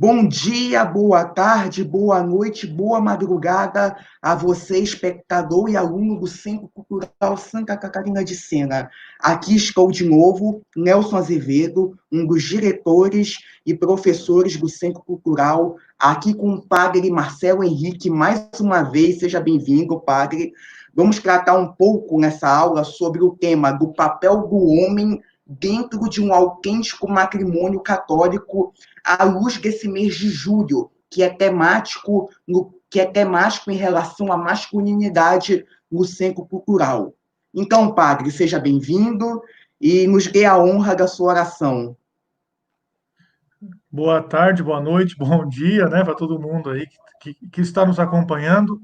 Bom dia, boa tarde, boa noite, boa madrugada a você, espectador e aluno do Centro Cultural Santa Catarina de Sena. Aqui estou de novo, Nelson Azevedo, um dos diretores e professores do Centro Cultural, aqui com o padre Marcelo Henrique, mais uma vez, seja bem-vindo, padre. Vamos tratar um pouco nessa aula sobre o tema do papel do homem dentro de um autêntico matrimônio católico à luz desse mês de julho, que é temático em relação à masculinidade no centro cultural. Então, padre, seja bem-vindo e nos dê a honra da sua oração. Boa tarde, boa noite, bom dia, né, para todo mundo aí que está nos acompanhando.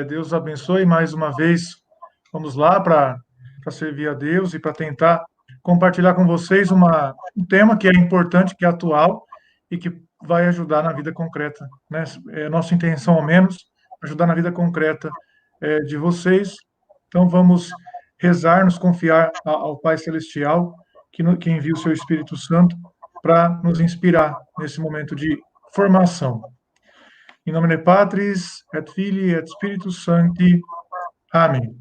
Deus abençoe mais uma vez. Vamos lá para servir a Deus e para tentar compartilhar com vocês um tema que é importante, que é atual e que vai ajudar na vida concreta, né? Nossa intenção, ao menos, ajudar na vida concreta de vocês. Então, vamos rezar, nos confiar ao Pai Celestial, que envia o seu Espírito Santo para nos inspirar nesse momento de formação. Em nome de Patris, et Filii, et Spiritus Sancti. Amém.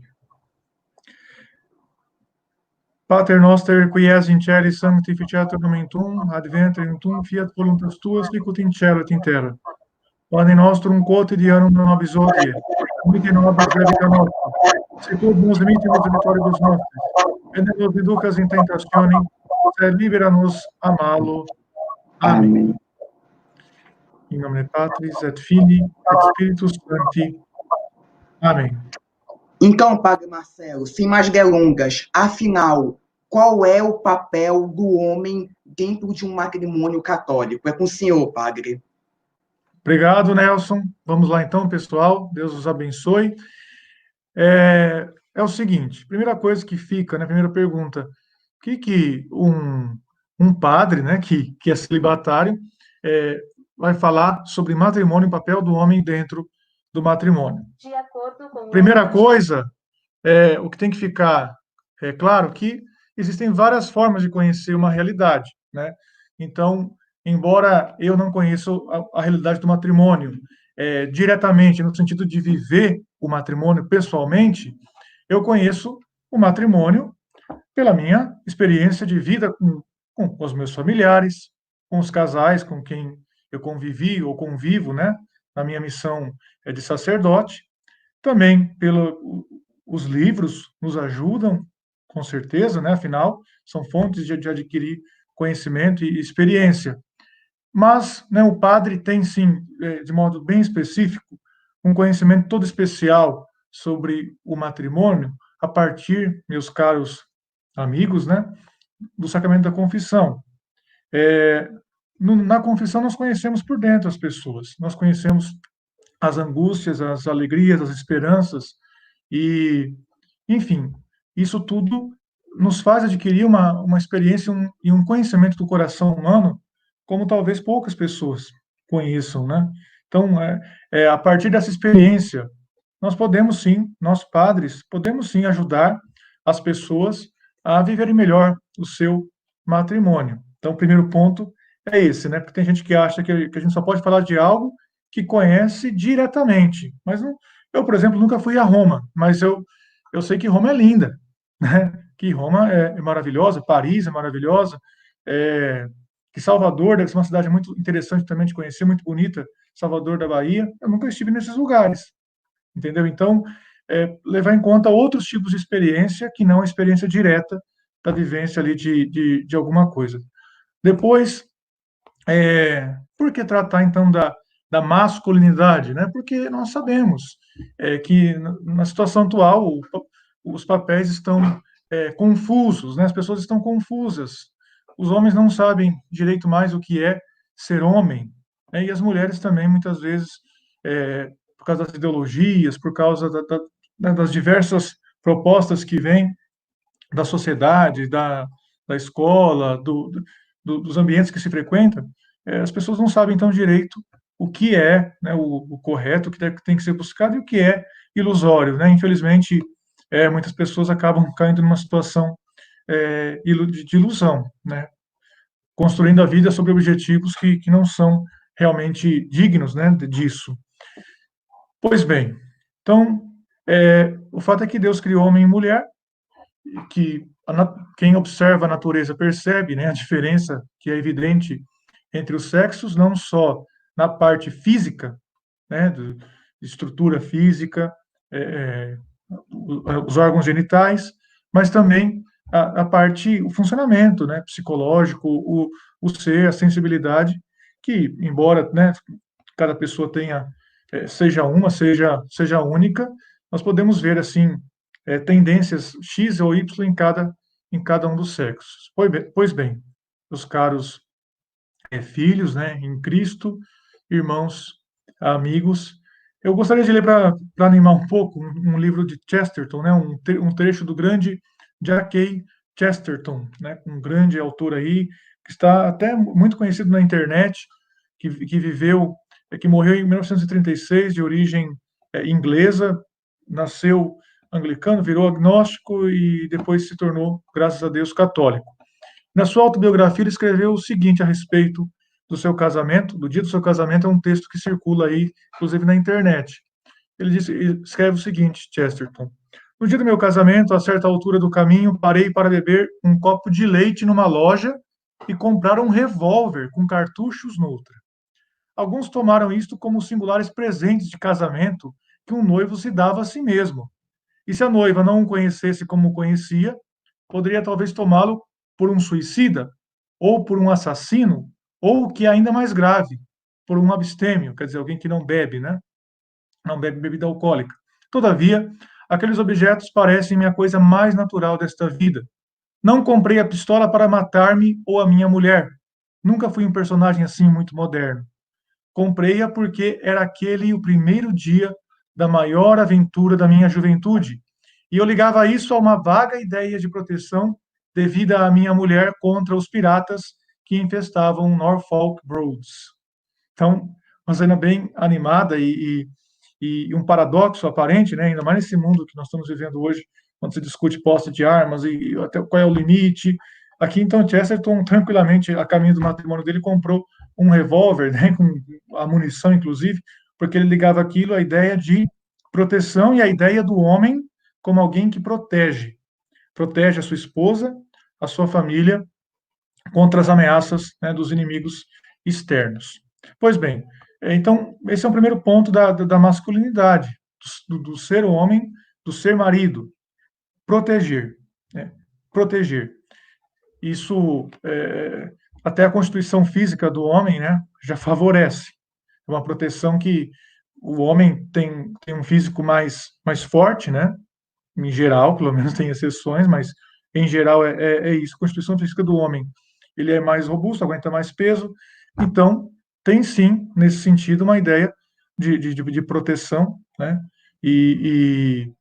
Pater noster, qui es in celis, sanctificetur nomen tuum, adventre tuum, fiat voluntas tua, sicut in cielo et in terra. Pane nostrum quotidianum nobis hodie, dimitte nobis debita nostra, sicut nos dimittimus debitoribus nostris, et ne nos inducas in tentationem, sed libera-nos a malo. Amém. Em nome de Patris, et Filii, et Spiritus Sancti. Amém. Então, padre Marcelo, sem mais delongas, afinal, qual é o papel do homem dentro de um matrimônio católico? É com o senhor, padre. Obrigado, Nelson. Vamos lá então, pessoal. Deus os abençoe. É o seguinte, primeira coisa que fica, né, primeira pergunta, o que um padre, né, que é celibatário, vai falar sobre matrimônio, o papel do homem dentro do matrimônio? De acordo com primeira coisa, o que tem que ficar claro que existem várias formas de conhecer uma realidade, né? Então, embora eu não conheça a realidade do matrimônio diretamente, no sentido de viver o matrimônio pessoalmente, eu conheço o matrimônio pela minha experiência de vida com os meus familiares, com os casais com quem eu convivi ou convivo, né, na minha missão de sacerdote. Também os livros nos ajudam, com certeza, né, afinal, são fontes de adquirir conhecimento e experiência. Mas, né, o padre tem, sim, de modo bem específico, um conhecimento todo especial sobre o matrimônio, a partir, meus caros amigos, né, do sacramento da confissão. Na confissão, nós conhecemos por dentro as pessoas, nós conhecemos as angústias, as alegrias, as esperanças, e, enfim, isso tudo nos faz adquirir uma experiência e um conhecimento do coração humano como talvez poucas pessoas conheçam, né? Então, a partir dessa experiência, nós podemos sim, nós padres, podemos sim ajudar as pessoas a viverem melhor o seu matrimônio. Então, o primeiro ponto é esse, né? Porque tem gente que acha que a gente só pode falar de algo que conhece diretamente. Mas não, eu, por exemplo, nunca fui a Roma, mas eu sei que Roma é linda, né? Que Roma é maravilhosa, Paris é maravilhosa, que Salvador deve ser uma cidade muito interessante também de conhecer, muito bonita, Salvador da Bahia. Eu nunca estive nesses lugares, entendeu? Então, levar em conta outros tipos de experiência que não a experiência direta da vivência ali de alguma coisa. Depois, por que tratar, então, da masculinidade, né? Porque nós sabemos que na situação atual os papéis estão confusos, né? As pessoas estão confusas. Os homens não sabem direito mais o que é ser homem, né? E as mulheres também, muitas vezes, por causa das ideologias, por causa das diversas propostas que vêm da sociedade, da escola, dos ambientes que se frequentam, as pessoas não sabem então direito o que é, né, o correto, o que tem que ser buscado e o que é ilusório, né? Infelizmente, muitas pessoas acabam caindo numa situação de ilusão, né? Construindo a vida sobre objetivos que não são realmente dignos, né, disso. Pois bem, então, o fato é que Deus criou homem e mulher, que quem observa a natureza percebe, né, a diferença que é evidente entre os sexos, não só na parte física, né, de estrutura física, é, os órgãos genitais, mas também a parte, o funcionamento, né, psicológico, o ser, a sensibilidade, que, embora, né, cada pessoa tenha, seja única, nós podemos ver, assim, tendências X ou Y em cada um dos sexos. Pois bem, meus caros filhos, né, em Cristo, irmãos, amigos. Eu gostaria de ler para animar um pouco um livro de Chesterton, né, um trecho do grande G.K. Chesterton, né, um grande autor aí que está até muito conhecido na internet, que viveu, que morreu em 1936, de origem inglesa, nasceu anglicano, virou agnóstico e depois se tornou, graças a Deus, católico. Na sua autobiografia, ele escreveu o seguinte a respeito do seu casamento, do dia do seu casamento, é um texto que circula aí, inclusive na internet. Ele escreve o seguinte, Chesterton: no dia do meu casamento, a certa altura do caminho, parei para beber um copo de leite numa loja e comprar um revólver com cartuchos noutra. Alguns tomaram isto como singulares presentes de casamento que um noivo se dava a si mesmo. E se a noiva não o conhecesse como o conhecia, poderia talvez tomá-lo por um suicida, ou por um assassino, ou, o que é ainda mais grave, por um abstêmio, quer dizer, alguém que não bebe, né? Não bebe bebida alcoólica. Todavia, aqueles objetos parecem-me a coisa mais natural desta vida. Não comprei a pistola para matar-me ou a minha mulher. Nunca fui um personagem assim muito moderno. Comprei-a porque era aquele o primeiro dia da maior aventura da minha juventude, e eu ligava isso a uma vaga ideia de proteção devida à minha mulher contra os piratas que infestavam Norfolk Broads. Então, uma cena bem animada e um paradoxo aparente, né? Ainda mais nesse mundo que nós estamos vivendo hoje, quando se discute posse de armas e até qual é o limite. Aqui, então, Chesterton, tranquilamente, a caminho do matrimônio dele, comprou um revólver, né, com a munição, inclusive, porque ele ligava aquilo à ideia de proteção e à ideia do homem como alguém que protege. Protege a sua esposa, a sua família, contra as ameaças, né, dos inimigos externos. Pois bem, então, esse é o primeiro ponto da masculinidade, do ser homem, do ser marido, proteger. Né? Proteger. Isso, até a constituição física do homem, né, já favorece. É uma proteção que o homem tem um físico mais forte, né, em geral, pelo menos tem exceções, mas em geral é isso. A constituição física do homem, ele é mais robusto, aguenta mais peso, então tem sim, nesse sentido, uma ideia de proteção, né, e,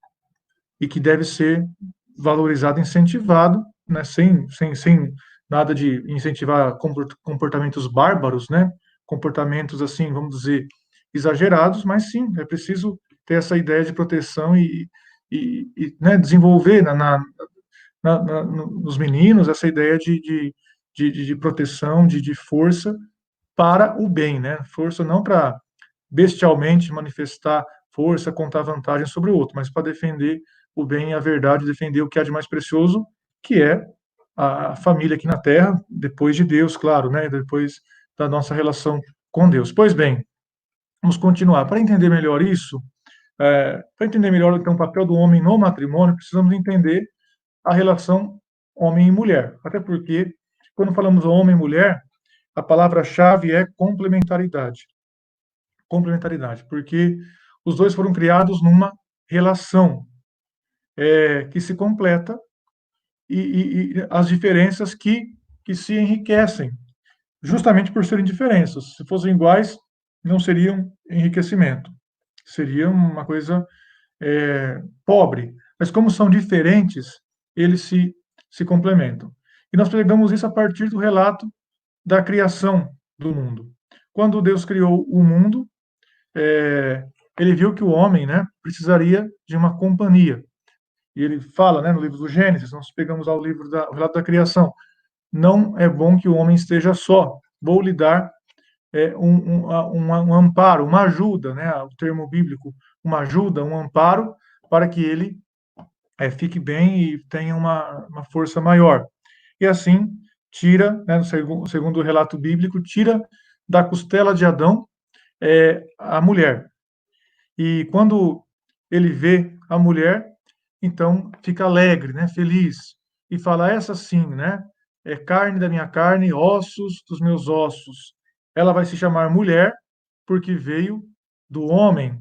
e que deve ser valorizado, incentivado, né, sem nada de incentivar comportamentos bárbaros, né, comportamentos assim, vamos dizer, exagerados, mas sim, é preciso ter essa ideia de proteção né, desenvolver nos meninos essa ideia de proteção, de força para o bem, né? Força não para bestialmente manifestar força, contar vantagem sobre o outro, mas para defender o bem e a verdade, defender o que há de mais precioso, que é a família aqui na Terra, depois de Deus, claro, né? Depois da nossa relação com Deus. Pois bem, vamos continuar. Para entender melhor isso, para entender melhor então, o papel do homem no matrimônio, precisamos entender a relação homem e mulher. Até porque, quando falamos homem e mulher, a palavra-chave é complementaridade. Complementaridade, porque os dois foram criados numa relação que se completa e as diferenças que se enriquecem, justamente por serem diferenças. Se fossem iguais, não seriam enriquecimento, seria uma coisa pobre. Mas como são diferentes, eles se complementam. E nós pegamos isso a partir do relato da criação do mundo. Quando Deus criou o mundo, ele viu que o homem, né, precisaria de uma companhia. E ele fala, né, no livro do Gênesis, nós pegamos ao livro o relato da criação, não é bom que o homem esteja só, vou lhe dar um amparo, uma ajuda, né? O termo bíblico, uma ajuda, um amparo, para que ele fique bem e tenha uma força maior. E assim, tira, né, segundo o relato bíblico, tira da costela de Adão a mulher. E quando ele vê a mulher, então fica alegre, né, feliz, e fala: essa sim, né, é carne da minha carne, ossos dos meus ossos. Ela vai se chamar mulher porque veio do homem.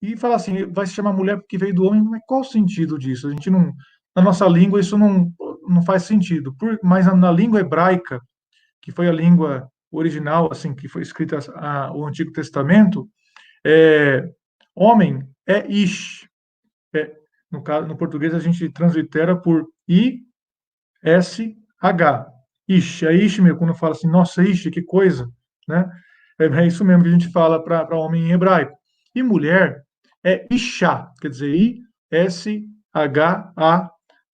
E fala assim, vai se chamar mulher porque veio do homem, mas qual o sentido disso? A gente não, na nossa língua isso não faz sentido. Mas na língua hebraica, que foi a língua original, assim, que foi escrita o Antigo Testamento, é, homem é ish. É, no caso, no português a gente translitera por I-S-H. Ish, é ish mesmo, quando fala assim, nossa, ish, que coisa, né? É isso mesmo que a gente fala para homem em hebraico. E mulher é Ishá, quer dizer, I-S-H-A,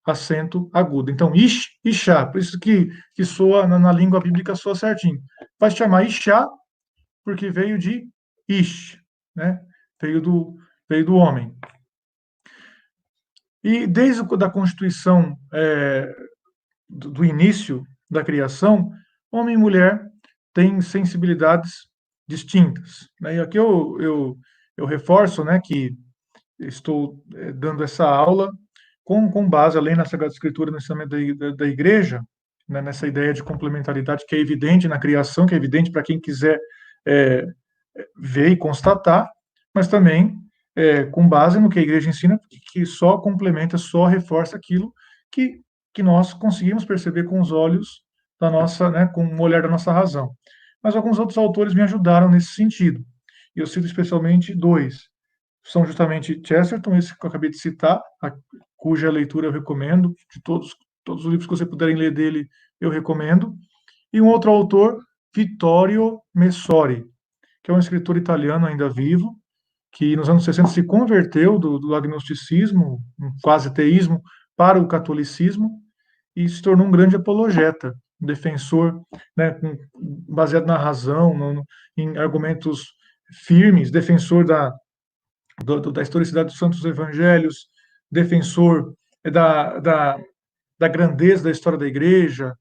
acento agudo. Então, Ish, Ishá, por isso que soa, na língua bíblica soa certinho. Vai se chamar Ishá porque veio de Ish, né? Veio do homem. E desde a constituição do início da criação, homem e mulher têm sensibilidades distintas, né? E aqui eu reforço, né, que estou dando essa aula com base, além na Sagrada Escritura, no ensinamento da igreja, né, nessa ideia de complementaridade que é evidente na criação, que é evidente para quem quiser é, ver e constatar, mas também com base no que a igreja ensina, que só complementa, só reforça aquilo que, que nós conseguimos perceber com os olhos da nossa, né, com o olhar da nossa razão. Mas alguns outros autores me ajudaram nesse sentido. E eu cito especialmente dois. São justamente Chesterton, esse que eu acabei de citar, cuja leitura eu recomendo, de todos os livros que vocês puderem ler dele, eu recomendo. E um outro autor, Vittorio Messori, que é um escritor italiano ainda vivo, que nos anos 60 se converteu do agnosticismo, um quase teísmo, para o catolicismo e se tornou um grande apologeta, um defensor, né, baseado na razão, em argumentos firmes, defensor da historicidade dos santos evangelhos, defensor da, da, da grandeza da história da igreja,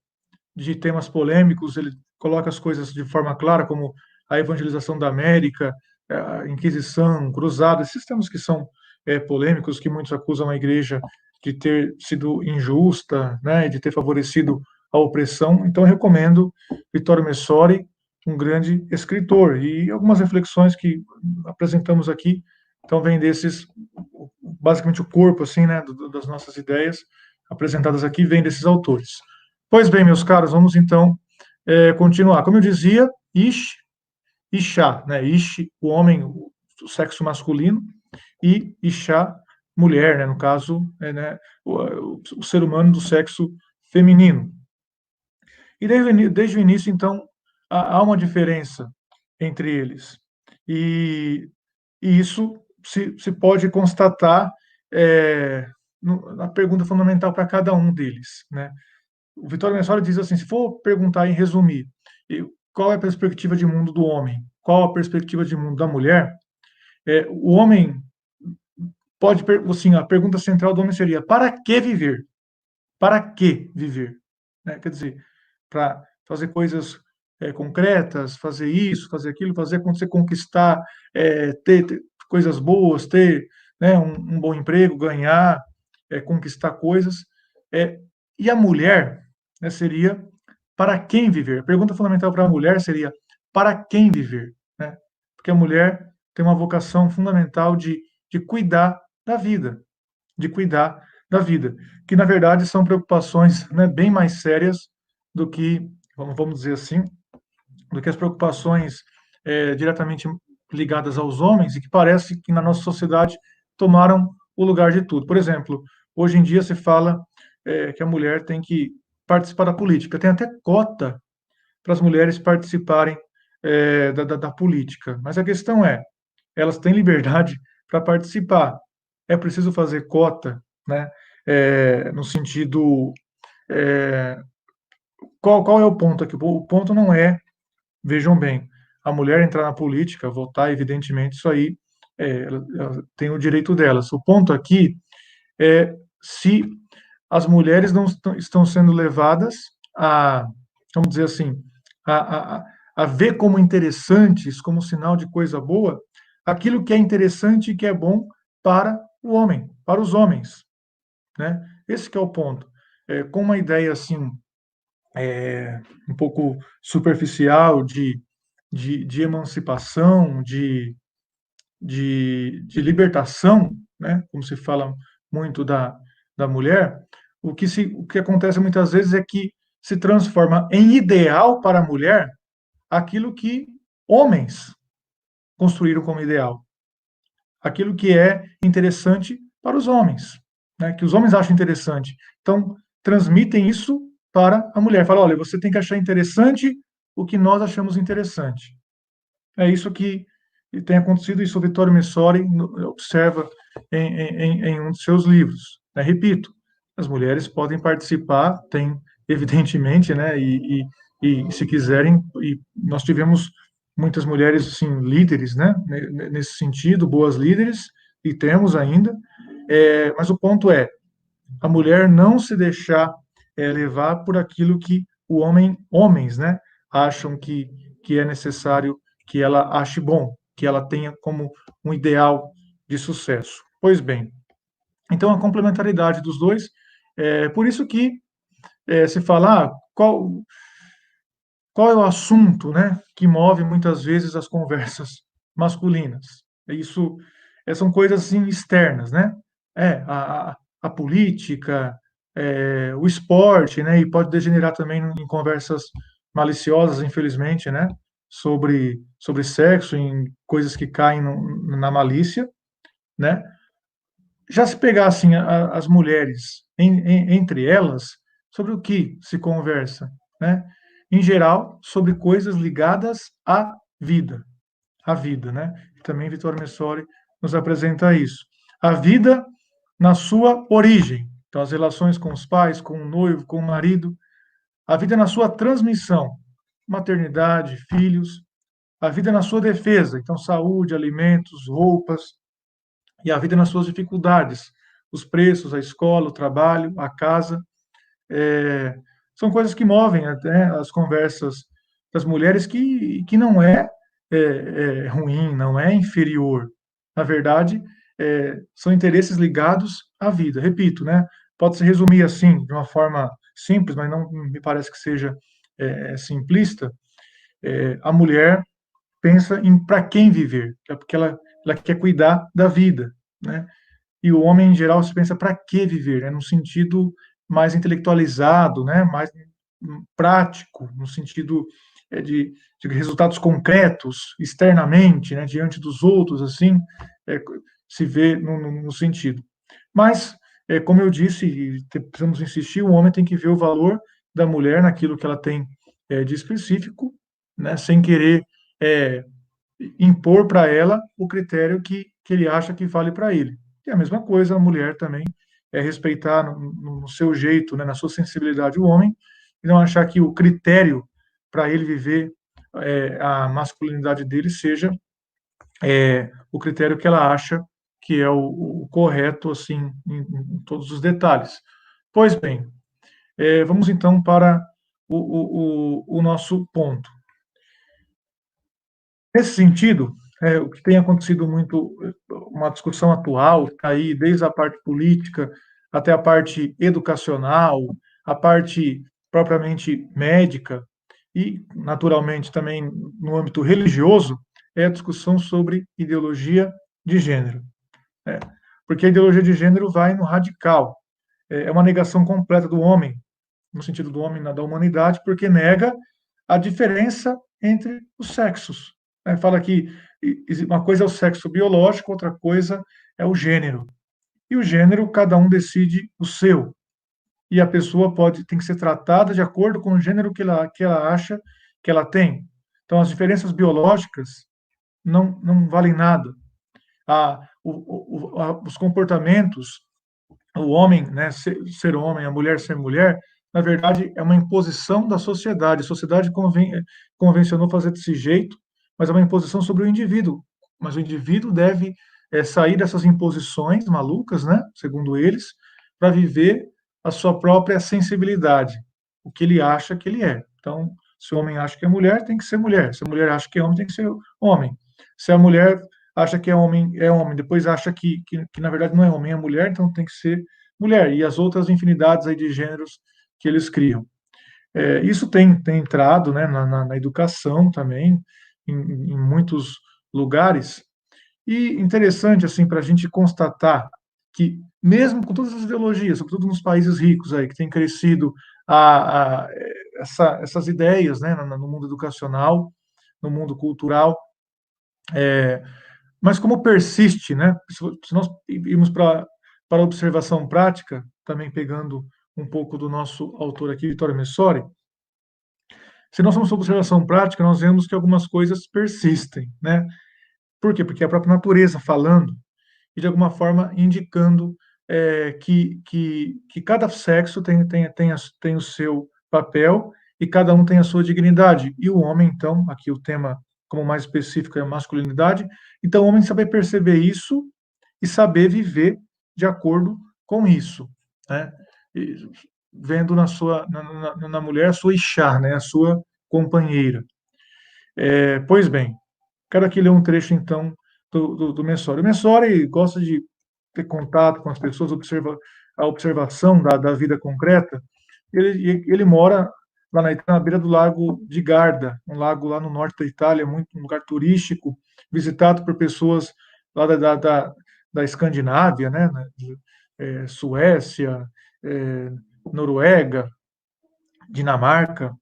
de temas polêmicos, ele coloca as coisas de forma clara, como a evangelização da América, a Inquisição, Cruzada, esses temas que são polêmicos, que muitos acusam a igreja de ter sido injusta, né, de ter favorecido a opressão. Então, eu recomendo Vittorio Messori, um grande escritor, e algumas reflexões que apresentamos aqui, então, vem desses, basicamente o corpo, assim, né, das nossas ideias apresentadas aqui, vem desses autores. Pois bem, meus caros, vamos então continuar. Como eu dizia, Ish, Ishá, né? Ish, o homem, o sexo masculino, e Ishá, mulher, né? No caso, né, o ser humano do sexo feminino. E desde o início, então, há uma diferença entre eles. E, e isso se pode constatar na pergunta fundamental para cada um deles, né? O Vitório Messori diz assim: se for perguntar em resumir, qual é a perspectiva de mundo do homem, qual a perspectiva de mundo da mulher, o homem pode, assim, a pergunta central do homem seria: para que viver? Para que viver? Né? Quer dizer, para fazer coisas concretas, fazer isso, fazer aquilo, fazer acontecer, conquistar, ter coisas boas, ter, né, um bom emprego, ganhar, conquistar coisas. E a mulher, né, seria para quem viver? A pergunta fundamental para a mulher seria para quem viver? Né? Porque a mulher tem uma vocação fundamental de cuidar da vida, de cuidar da vida, que na verdade são preocupações, né, bem mais sérias do que, vamos dizer assim, do que as preocupações diretamente ligadas aos homens e que parece que na nossa sociedade tomaram o lugar de tudo. Por exemplo, hoje em dia se fala que a mulher tem que participar da política, tem até cota para as mulheres participarem da política, mas a questão é, elas têm liberdade para participar, é preciso fazer cota, né? No sentido, qual é o ponto aqui? O ponto não é, vejam bem, a mulher entrar na política, votar, evidentemente, isso aí ela tem o direito delas. O ponto aqui é se as mulheres não estão sendo levadas a, vamos dizer assim, a, a, a ver como interessantes, como sinal de coisa boa, aquilo que é interessante e que é bom para o homem, para os homens, né? Esse que é o ponto. Com uma ideia assim, um pouco superficial de emancipação, de libertação, né? Como se fala muito da mulher, o que acontece muitas vezes é que se transforma em ideal para a mulher aquilo que homens construíram como ideal, aquilo que é interessante para os homens, né? Que os homens acham interessante. Então, transmitem isso para a mulher. Fala, olha, você tem que achar interessante o que nós achamos interessante. É isso que tem acontecido, isso o Vittorio Messori observa em um de seus livros. Repito, as mulheres podem participar, tem, evidentemente, né, e se quiserem, e nós tivemos muitas mulheres, assim, líderes, né, nesse sentido, boas líderes, e temos ainda, mas o ponto é, a mulher não se deixar levar por aquilo que homens, né, acham que é necessário que ela ache bom, que ela tenha como um ideal de sucesso. Pois bem, então a complementaridade dos dois, por isso que se fala, qual é o assunto, né, que move muitas vezes as conversas masculinas? Isso são coisas assim externas, né? A política, o esporte, né? E pode degenerar também em conversas maliciosas, infelizmente, né? Sobre sexo, em coisas que caem na malícia, né? Já se pegar assim as mulheres entre elas, sobre o que se conversa, né? Em geral, sobre coisas ligadas à vida, né? E também Vittorio Messori nos apresenta isso. A vida na sua origem, então as relações com os pais, com o noivo, com o marido, a vida na sua transmissão, maternidade, filhos, a vida na sua defesa, então saúde, alimentos, roupas, e a vida nas suas dificuldades, os preços, a escola, o trabalho, a casa, é, são coisas que movem até as conversas das mulheres que não ruim, não é inferior. Na verdade, são interesses ligados à vida. Repito, né? Pode se resumir assim, de uma forma simples, mas não me parece que seja simplista. A mulher pensa em para quem viver, porque ela quer cuidar da vida, né? E o homem, em geral, se pensa para que viver, né? No sentido mais intelectualizado, né? Mais prático, no sentido de resultados concretos, externamente, né? Diante dos outros, assim, é, se vê no sentido. Mas, como eu disse, e precisamos insistir, o homem tem que ver o valor da mulher naquilo que ela tem de específico, né? Sem querer é, impor para ela o critério que ele acha que vale para ele. E a mesma coisa a mulher também, respeitar no seu jeito, né, na sua sensibilidade o homem, e não achar que o critério para ele viver a masculinidade dele seja o critério que ela acha que é o correto, assim, em todos os detalhes. Pois bem, vamos então para o nosso ponto. Nesse sentido, o que tem acontecido muito, uma discussão atual, tá aí desde a parte política até a parte educacional, a parte propriamente médica e, naturalmente, também no âmbito religioso, é a discussão sobre ideologia de gênero. Né? Porque a ideologia de gênero vai no radical, é uma negação completa do homem, no sentido do homem da humanidade, porque nega a diferença entre os sexos. Fala que uma coisa é o sexo biológico, outra coisa é o gênero. E o gênero, cada um decide o seu. E a pessoa tem que ser tratada de acordo com o gênero que ela acha que ela tem. Então, as diferenças biológicas não valem nada. Os comportamentos, o homem, né, ser homem, a mulher ser mulher, na verdade, é uma imposição da sociedade. A sociedade convencionou fazer desse jeito, mas é uma imposição sobre o indivíduo. Mas o indivíduo deve sair dessas imposições malucas, né, segundo eles, para viver a sua própria sensibilidade, o que ele acha que ele é. Então, se o homem acha que é mulher, tem que ser mulher. Se a mulher acha que é homem, tem que ser homem. Se a mulher acha que é homem, depois acha que na verdade não é homem, é mulher, então tem que ser mulher. E as outras infinidades aí de gêneros que eles criam. Isso tem entrado, né, na educação também, em muitos lugares. E interessante, assim, para a gente constatar que, mesmo com todas as ideologias, sobretudo nos países ricos aí, que tem crescido essas ideias, né, no mundo educacional, no mundo cultural, mas como persiste, né? Se nós irmos para a observação prática, também pegando um pouco do nosso autor aqui, Vittorio Messori, se nós somos observação prática, nós vemos que algumas coisas persistem, né? Por quê? Porque a própria natureza falando e, de alguma forma, indicando que cada sexo tem o seu papel e cada um tem a sua dignidade. E o homem, então, aqui o tema como mais específico é a masculinidade, então o homem saber perceber isso e saber viver de acordo com isso, né? E, vendo na mulher a sua Ixá, né? A sua companheira. Pois bem, quero aqui ler um trecho, então, do Messori. O Messori gosta de ter contato com as pessoas, observa a observação da vida concreta. Ele mora lá na beira do lago de Garda, um lago lá no norte da Itália, um lugar turístico, visitado por pessoas lá da Escandinávia, né, Suécia, é, Noruega, Dinamarca,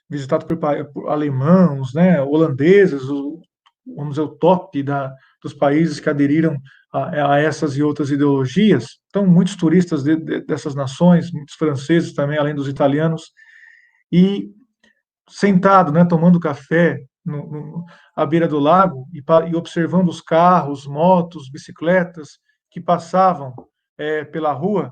visitado por alemãos, né, holandeses, vamos dizer, o top dos países que aderiram a essas e outras ideologias. Então, muitos turistas dessas nações, muitos franceses também, além dos italianos, e sentado, né, tomando café à beira do lago e observando os carros, motos, bicicletas que passavam pela rua,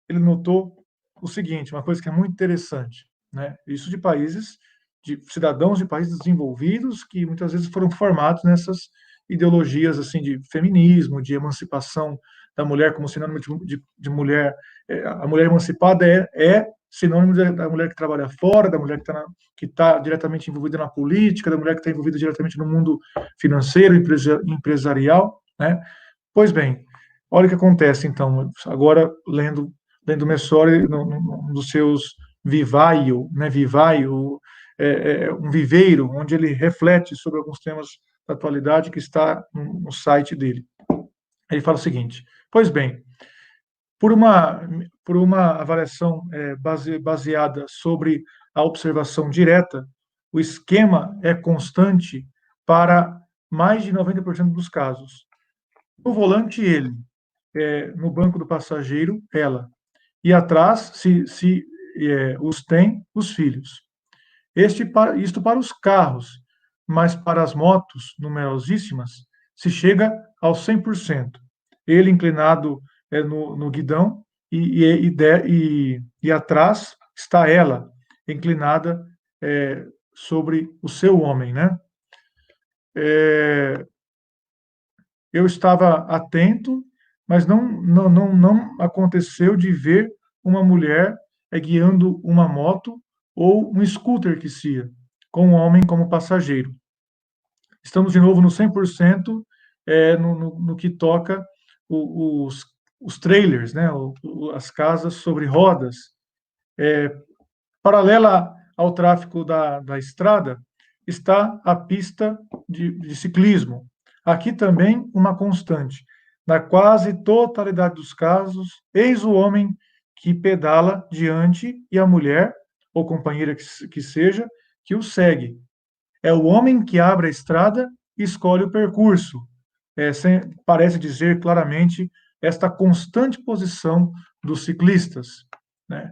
ele notou o seguinte, uma coisa que é muito interessante, né? Isso de cidadãos de países desenvolvidos que muitas vezes foram formados nessas ideologias assim de feminismo, de emancipação da mulher como sinônimo de mulher. A mulher emancipada é sinônimo da mulher que trabalha fora, da mulher que está diretamente envolvida na política, da mulher que está envolvida diretamente no mundo financeiro, empresarial, né? Pois bem, olha o que acontece, então, agora lendo Messori, num dos seus Vivaio, né, Vivaio, um viveiro, onde ele reflete sobre alguns temas da atualidade que está no site dele. Ele fala o seguinte, pois bem, por uma avaliação baseada sobre a observação direta, o esquema é constante para mais de 90% dos casos. No volante, ele. No banco do passageiro, ela. E atrás, se os tem, os filhos. Isto para os carros, mas para as motos numerosíssimas, se chega aos 100%. Ele inclinado no guidão e atrás está ela, inclinada sobre o seu homem, né? Eu estava atento, mas não aconteceu de ver uma mulher guiando uma moto ou um scooter que sia, com um homem como passageiro. Estamos de novo no 100% no que toca os trailers, né, as casas sobre rodas. Paralela ao tráfego da estrada está a pista de ciclismo. Aqui também uma constante. Na quase totalidade dos casos, eis o homem que pedala diante e a mulher, ou companheira que seja, que o segue. É o homem que abre a estrada e escolhe o percurso. Parece dizer claramente esta constante posição dos ciclistas, né?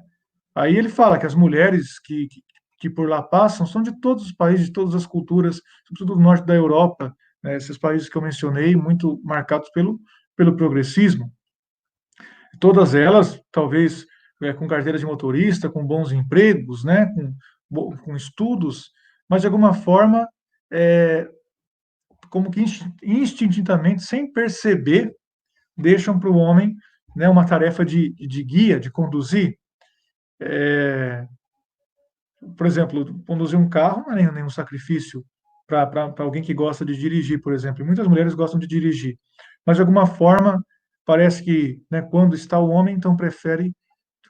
Aí ele fala que as mulheres que por lá passam são de todos os países, de todas as culturas, sobretudo do norte da Europa, né, esses países que eu mencionei, muito marcados pelo progressismo. Todas elas, talvez, com carteira de motorista, com bons empregos, né, com estudos, mas de alguma forma como que instintivamente, sem perceber, deixam para o homem, né, uma tarefa de guia, de conduzir. Por exemplo, conduzir um carro não é nenhum sacrifício para alguém que gosta de dirigir, por exemplo. E muitas mulheres gostam de dirigir, mas de alguma forma parece que, né, quando está o homem, então prefere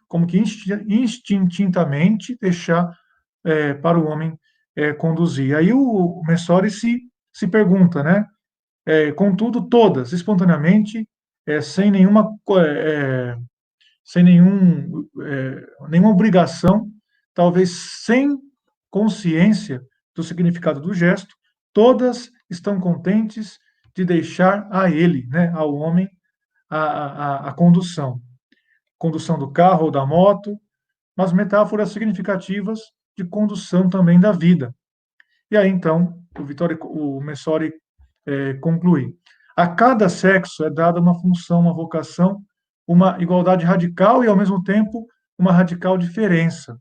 como que instintivamente deixar para o homem conduzir. Aí o Messori se pergunta, né? Contudo, todas, espontaneamente, sem nenhuma, sem nenhuma obrigação, talvez sem consciência do significado do gesto, todas estão contentes de deixar a ele, né, ao homem, a condução do carro ou da moto, mas metáforas significativas de condução também da vida. E aí, então, o Messori conclui. A cada sexo é dada uma função, uma vocação, uma igualdade radical e, ao mesmo tempo, uma radical diferença.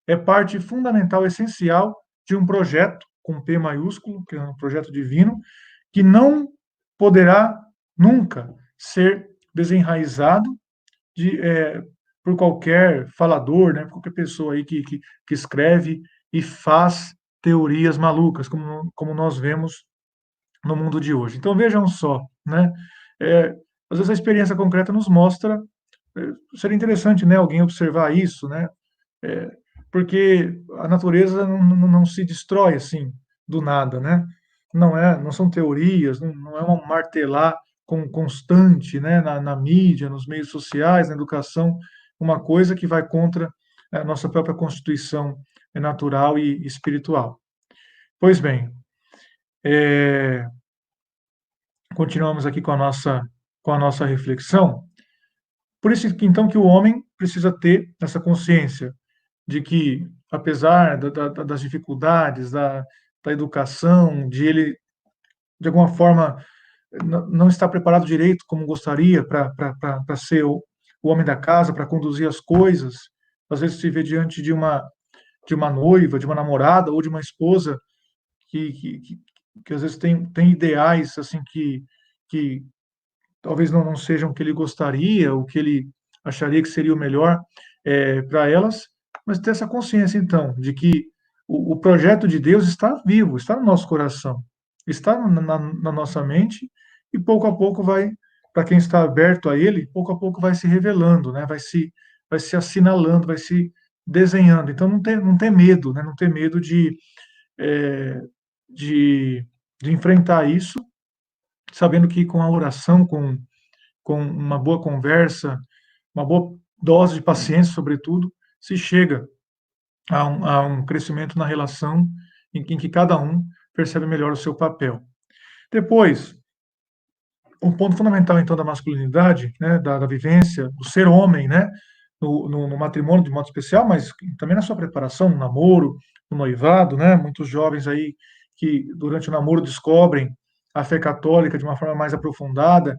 É parte fundamental, essencial de um projeto, com P maiúsculo, que é um projeto divino, que não poderá nunca ser desenraizado por qualquer falador, né, por qualquer pessoa aí que escreve e faz teorias malucas, como nós vemos no mundo de hoje. Então vejam só, né? É, às vezes a experiência concreta nos mostra, seria interessante, né, alguém observar isso, né? É, porque a natureza não se destrói assim do nada, né? Não são teorias, não é um martelar constante, né, na mídia, nos meios sociais, na educação, uma coisa que vai contra a nossa própria constituição natural e espiritual. Pois bem, é, continuamos aqui com a nossa reflexão. Por isso que então que o homem precisa ter essa consciência de que, apesar das dificuldades, da educação, de ele, de alguma forma, não estar preparado direito como gostaria para ser o homem da casa, para conduzir as coisas, às vezes se vê diante de uma noiva, de uma namorada ou de uma esposa que, que, que, que às vezes tem ideais assim que talvez não sejam o que ele gostaria, o que ele acharia que seria o melhor para elas, mas ter essa consciência, então, de que o projeto de Deus está vivo, está no nosso coração, está na nossa mente, e pouco a pouco vai, para quem está aberto a ele, pouco a pouco vai se revelando, né? Vai se assinalando, vai se desenhando. Então, não ter medo, né? Não ter medo é, de, de enfrentar isso, sabendo que com a oração, com uma boa conversa, uma boa dose de paciência, sobretudo, se chega a um crescimento na relação em que cada um percebe melhor o seu papel. Depois, um ponto fundamental, então, da masculinidade, né, da vivência, do ser homem, né, no matrimônio de modo especial, mas também na sua preparação, no namoro, no noivado, né, muitos jovens aí que durante o namoro descobrem a fé católica de uma forma mais aprofundada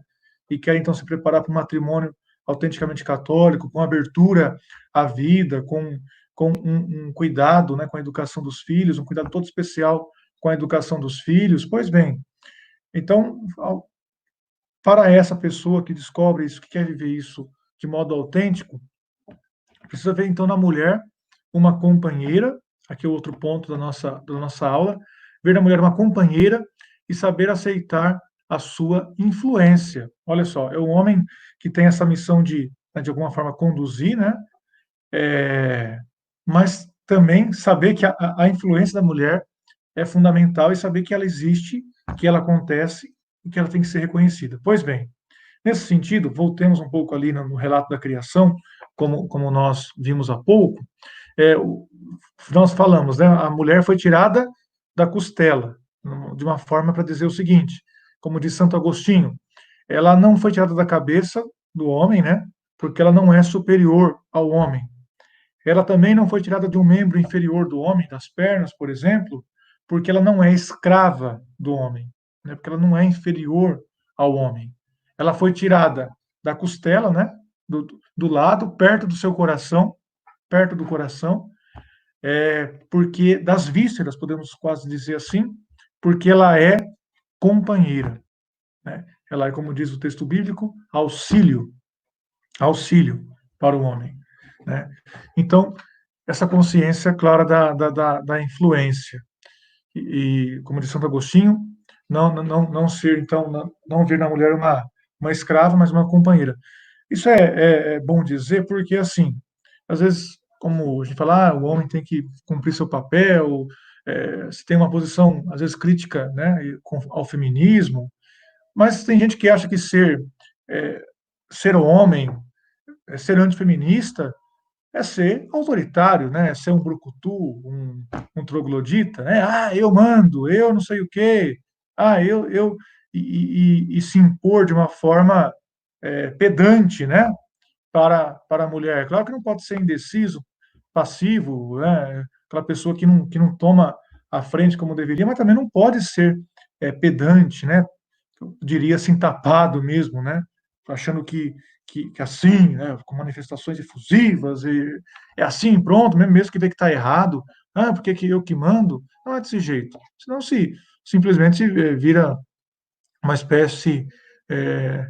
e querem então se preparar para um matrimônio autenticamente católico, com abertura à vida, com um cuidado, né, com a educação dos filhos, um cuidado todo especial com a educação dos filhos. Pois bem, então, para essa pessoa que descobre isso, que quer viver isso de modo autêntico, precisa ver então na mulher uma companheira, aqui é outro ponto da nossa aula, ver na mulher uma companheira e saber aceitar a sua influência. Olha só, é o homem que tem essa missão né, de alguma forma, conduzir, né? Mas também saber que a influência da mulher é fundamental e saber que ela existe, que ela acontece e que ela tem que ser reconhecida. Pois bem, nesse sentido, voltemos um pouco ali no relato da criação, como nós vimos há pouco, nós falamos, né, a mulher foi tirada da costela, de uma forma para dizer o seguinte, como diz Santo Agostinho, ela não foi tirada da cabeça do homem, né, porque ela não é superior ao homem. Ela também não foi tirada de um membro inferior do homem, das pernas, por exemplo, porque ela não é escrava do homem, né, porque ela não é inferior ao homem. Ela foi tirada da costela, né, do lado, perto do coração, porque das vísceras, podemos quase dizer assim, porque ela é companheira, né? Ela é, como diz o texto bíblico, auxílio para o homem, né? Então, essa consciência clara da influência. Como diz Santo Agostinho, não ser, então, não ver na mulher uma escrava, mas uma companheira. Isso é bom dizer porque, assim, às vezes, como a gente fala, o homem tem que cumprir seu papel, se tem uma posição, às vezes, crítica, né, ao feminismo, mas tem gente que acha que é, ser homem, ser antifeminista, é ser autoritário, né? É ser um brucutu, um troglodita, né? Ah, eu mando, eu não sei o quê, eu e se impor de uma forma pedante, né? Para a mulher. Claro que não pode ser indeciso, passivo, né? Aquela pessoa que não toma a frente como deveria, mas também não pode ser pedante, né? Eu diria assim, tapado mesmo, né? Achando que assim, né? Com manifestações efusivas, e é assim, pronto, mesmo que vê que está errado, porque que eu que mando? Não é desse jeito. Senão se simplesmente vira uma espécie é,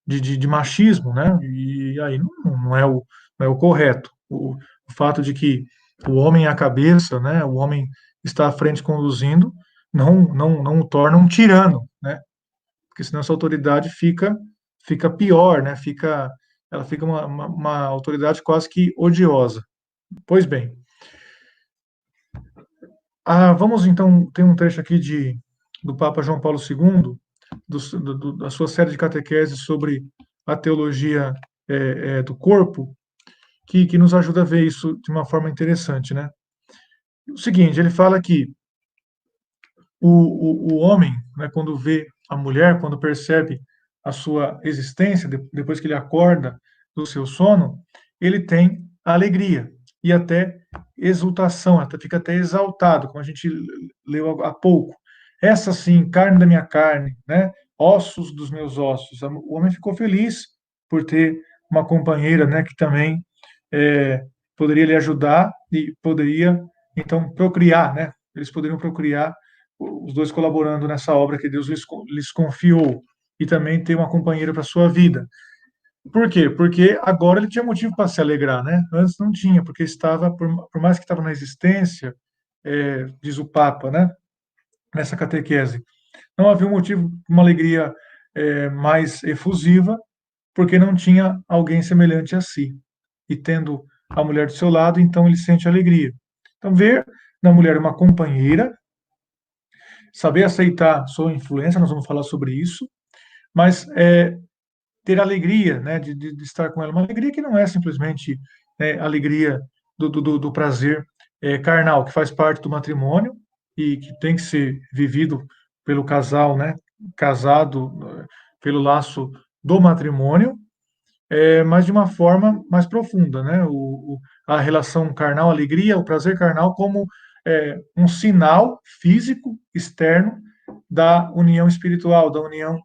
de machismo, né? E aí não é o correto. O fato de que o homem é a cabeça, né? O homem está à frente conduzindo, não o torna um tirano, né? Porque senão essa autoridade fica pior, né? Ela fica uma autoridade quase que odiosa. Pois bem, vamos então, tem um trecho aqui do Papa João Paulo II, da sua série de catequeses sobre a teologia do corpo, que nos ajuda a ver isso de uma forma interessante, né? O seguinte, ele fala que o homem, né, quando vê a mulher, quando percebe a sua existência, depois que ele acorda do seu sono, ele tem alegria e até exultação, fica até exaltado, como a gente leu há pouco. Essa sim, carne da minha carne, né? Ossos dos meus ossos. O homem ficou feliz por ter uma companheira, né, que também é, poderia lhe ajudar e poderia então procriar, né? Eles poderiam procriar, os dois colaborando nessa obra que Deus lhes confiou, e também ter uma companheira para a sua vida. Por quê? Porque agora ele tinha motivo para se alegrar, né? Antes não tinha, porque estava, por mais que estava na existência, diz o Papa, né? Nessa catequese, não havia um motivo, uma alegria mais efusiva, porque não tinha alguém semelhante a si. E tendo a mulher do seu lado, então ele sente alegria. Então, ver na mulher uma companheira, saber aceitar sua influência, nós vamos falar sobre isso, mas ter alegria, né, de estar com ela, uma alegria que não é simplesmente alegria do prazer carnal, que faz parte do matrimônio e que tem que ser vivido pelo casal, né, casado pelo laço do matrimônio, mas de uma forma mais profunda, né, a relação carnal, a alegria, o prazer carnal como um sinal físico externo da união espiritual, da união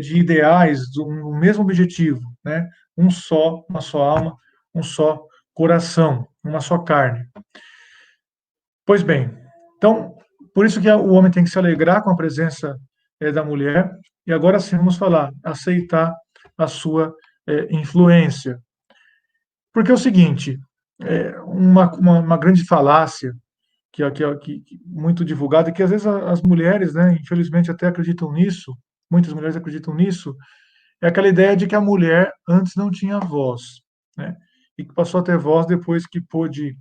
de ideais, do mesmo objetivo, né? Um só, uma só alma, um só coração, uma só carne. Pois bem, então, por isso que o homem tem que se alegrar com a presença da mulher, e agora sim vamos falar, aceitar a sua influência. Porque é o seguinte, uma grande falácia que muito divulgada, que às vezes as mulheres, né, infelizmente até acreditam nisso, muitas mulheres acreditam nisso, é aquela ideia de que a mulher antes não tinha voz, né, e que passou a ter voz depois que pôde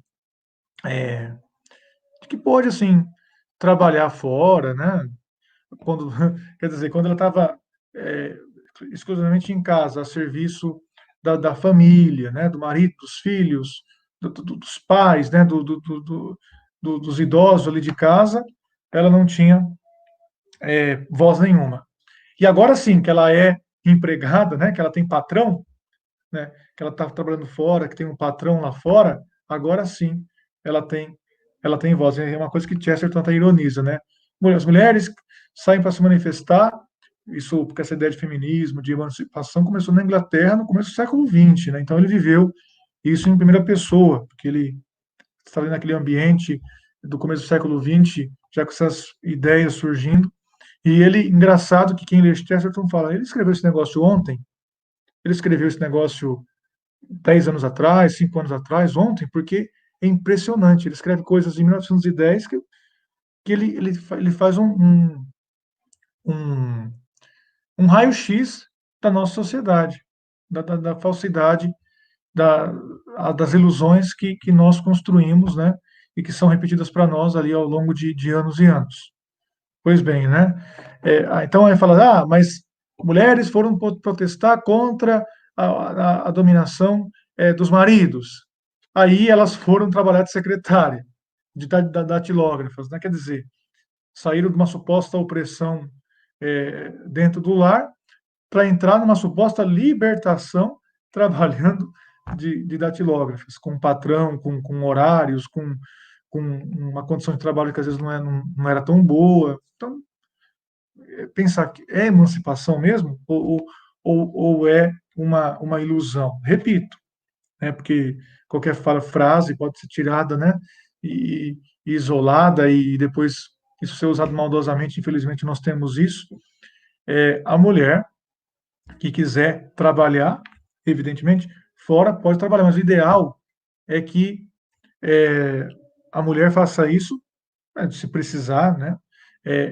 assim trabalhar fora, né, quando quer dizer, quando ela estava é, exclusivamente em casa, a serviço da família, né, do marido, dos filhos, dos pais, né, dos idosos ali de casa, ela não tinha voz nenhuma. E agora sim, que ela é empregada, né, que ela tem patrão, né, que ela está trabalhando fora, que tem um patrão lá fora, agora sim ela tem, ela tem voz. É uma coisa que Chesterton até ironiza, né? As mulheres saem para se manifestar, isso porque essa ideia de feminismo, de emancipação, começou na Inglaterra no começo do século XX, né? Então ele viveu isso em primeira pessoa, porque ele estava naquele ambiente do começo do século XX, já com essas ideias surgindo, E ele, engraçado que quem lê Chesterton fala, ele escreveu esse negócio ontem, ele escreveu esse negócio 10 anos atrás, 5 anos atrás, ontem, porque é impressionante. Ele escreve coisas em 1910 que ele faz um, um raio-x da nossa sociedade, da falsidade, da, das ilusões que nós construímos, né? E que são repetidas para nós ali ao longo de anos e anos. Pois bem, né? Então aí fala, mas mulheres foram protestar contra a dominação dos maridos. Aí elas foram trabalhar de secretária, de datilógrafas, né? Quer dizer, saíram de uma suposta opressão dentro do lar para entrar numa suposta libertação trabalhando de datilógrafas, com um patrão, com horários, com uma condição de trabalho que às vezes não era tão boa. Então, pensar que é emancipação mesmo ou é uma ilusão? Repito, né, porque qualquer frase pode ser tirada, né, e isolada e depois isso ser usado maldosamente, infelizmente nós temos isso. A mulher que quiser trabalhar, evidentemente, fora pode trabalhar, mas o ideal é que a mulher faça isso, né, se precisar, né,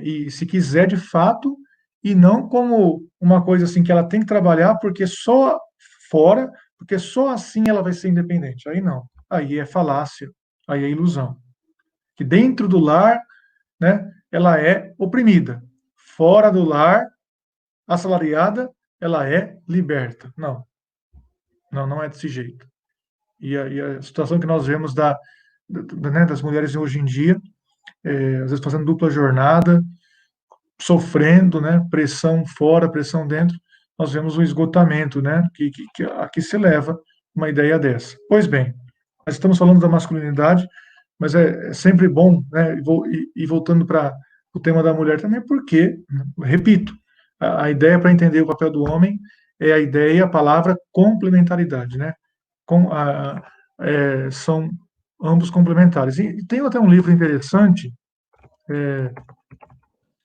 e se quiser de fato, e não como uma coisa assim que ela tem que trabalhar porque só fora, porque só assim ela vai ser independente. Aí não, aí é falácia, aí é ilusão. Que dentro do lar, né, ela é oprimida, fora do lar, assalariada, ela é liberta. Não, não é desse jeito. E a situação que nós vemos né, das mulheres hoje em dia, às vezes fazendo dupla jornada, sofrendo, né, pressão fora, pressão dentro, nós vemos o esgotamento, né, que aqui se leva uma ideia dessa. Pois bem, nós estamos falando da masculinidade, mas é sempre bom, né, e voltando para o tema da mulher também, porque, repito, a ideia para entender o papel do homem é a ideia, a palavra complementaridade, né? São ambos complementares. E tem até um livro interessante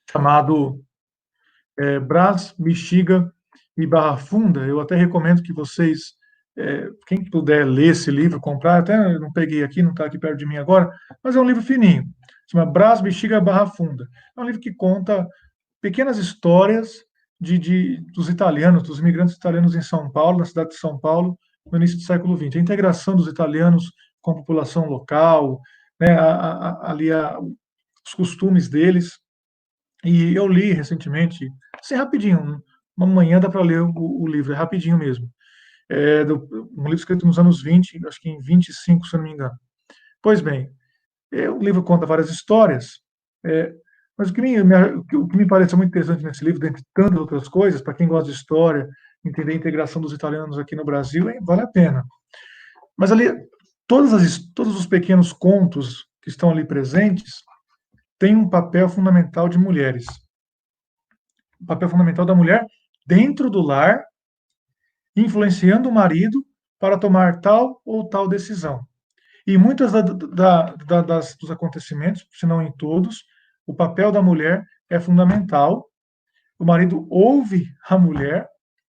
chamado Brás, Bexiga e Barra Funda. Eu até recomendo que vocês, quem puder ler esse livro, comprar, até não peguei aqui, não está aqui perto de mim agora, mas é um livro fininho. Chama Brás, Bexiga e Barra Funda. É um livro que conta pequenas histórias dos italianos, dos imigrantes italianos em São Paulo, na cidade de São Paulo, no início do século XX. A integração dos italianos com a população local, né, os costumes deles. E eu li recentemente, assim, rapidinho, uma manhã dá para ler o livro, é rapidinho mesmo. Um livro escrito nos anos 20, acho que em 25, se eu não me engano. Pois bem, o livro conta várias histórias, mas o que me pareceu muito interessante nesse livro, dentre tantas outras coisas, para quem gosta de história, entender a integração dos italianos aqui no Brasil, vale a pena. Mas ali, todos os pequenos contos que estão ali presentes têm um papel fundamental de mulheres. O papel fundamental da mulher dentro do lar, influenciando o marido para tomar tal ou tal decisão. E muitas dos acontecimentos, se não em todos, o papel da mulher é fundamental. O marido ouve a mulher,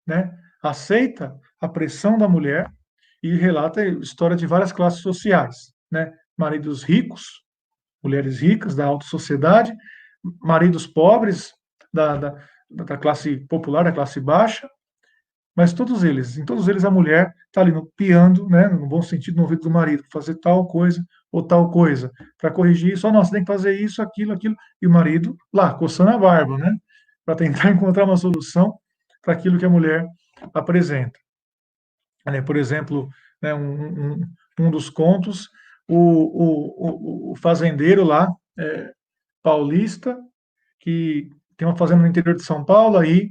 né, aceita a pressão da mulher e relata a história de várias classes sociais, né? Maridos ricos, mulheres ricas da alta sociedade, maridos pobres da, da, da classe popular, da classe baixa, mas em todos eles a mulher está ali piando, né, no bom sentido, no ouvido do marido, fazer tal coisa ou tal coisa, para corrigir isso, nossa, tem que fazer isso, aquilo, e o marido lá, coçando a barba, né, para tentar encontrar uma solução para aquilo que a mulher apresenta. Por exemplo, né, um dos contos, o fazendeiro lá, paulista, que tem uma fazenda no interior de São Paulo, aí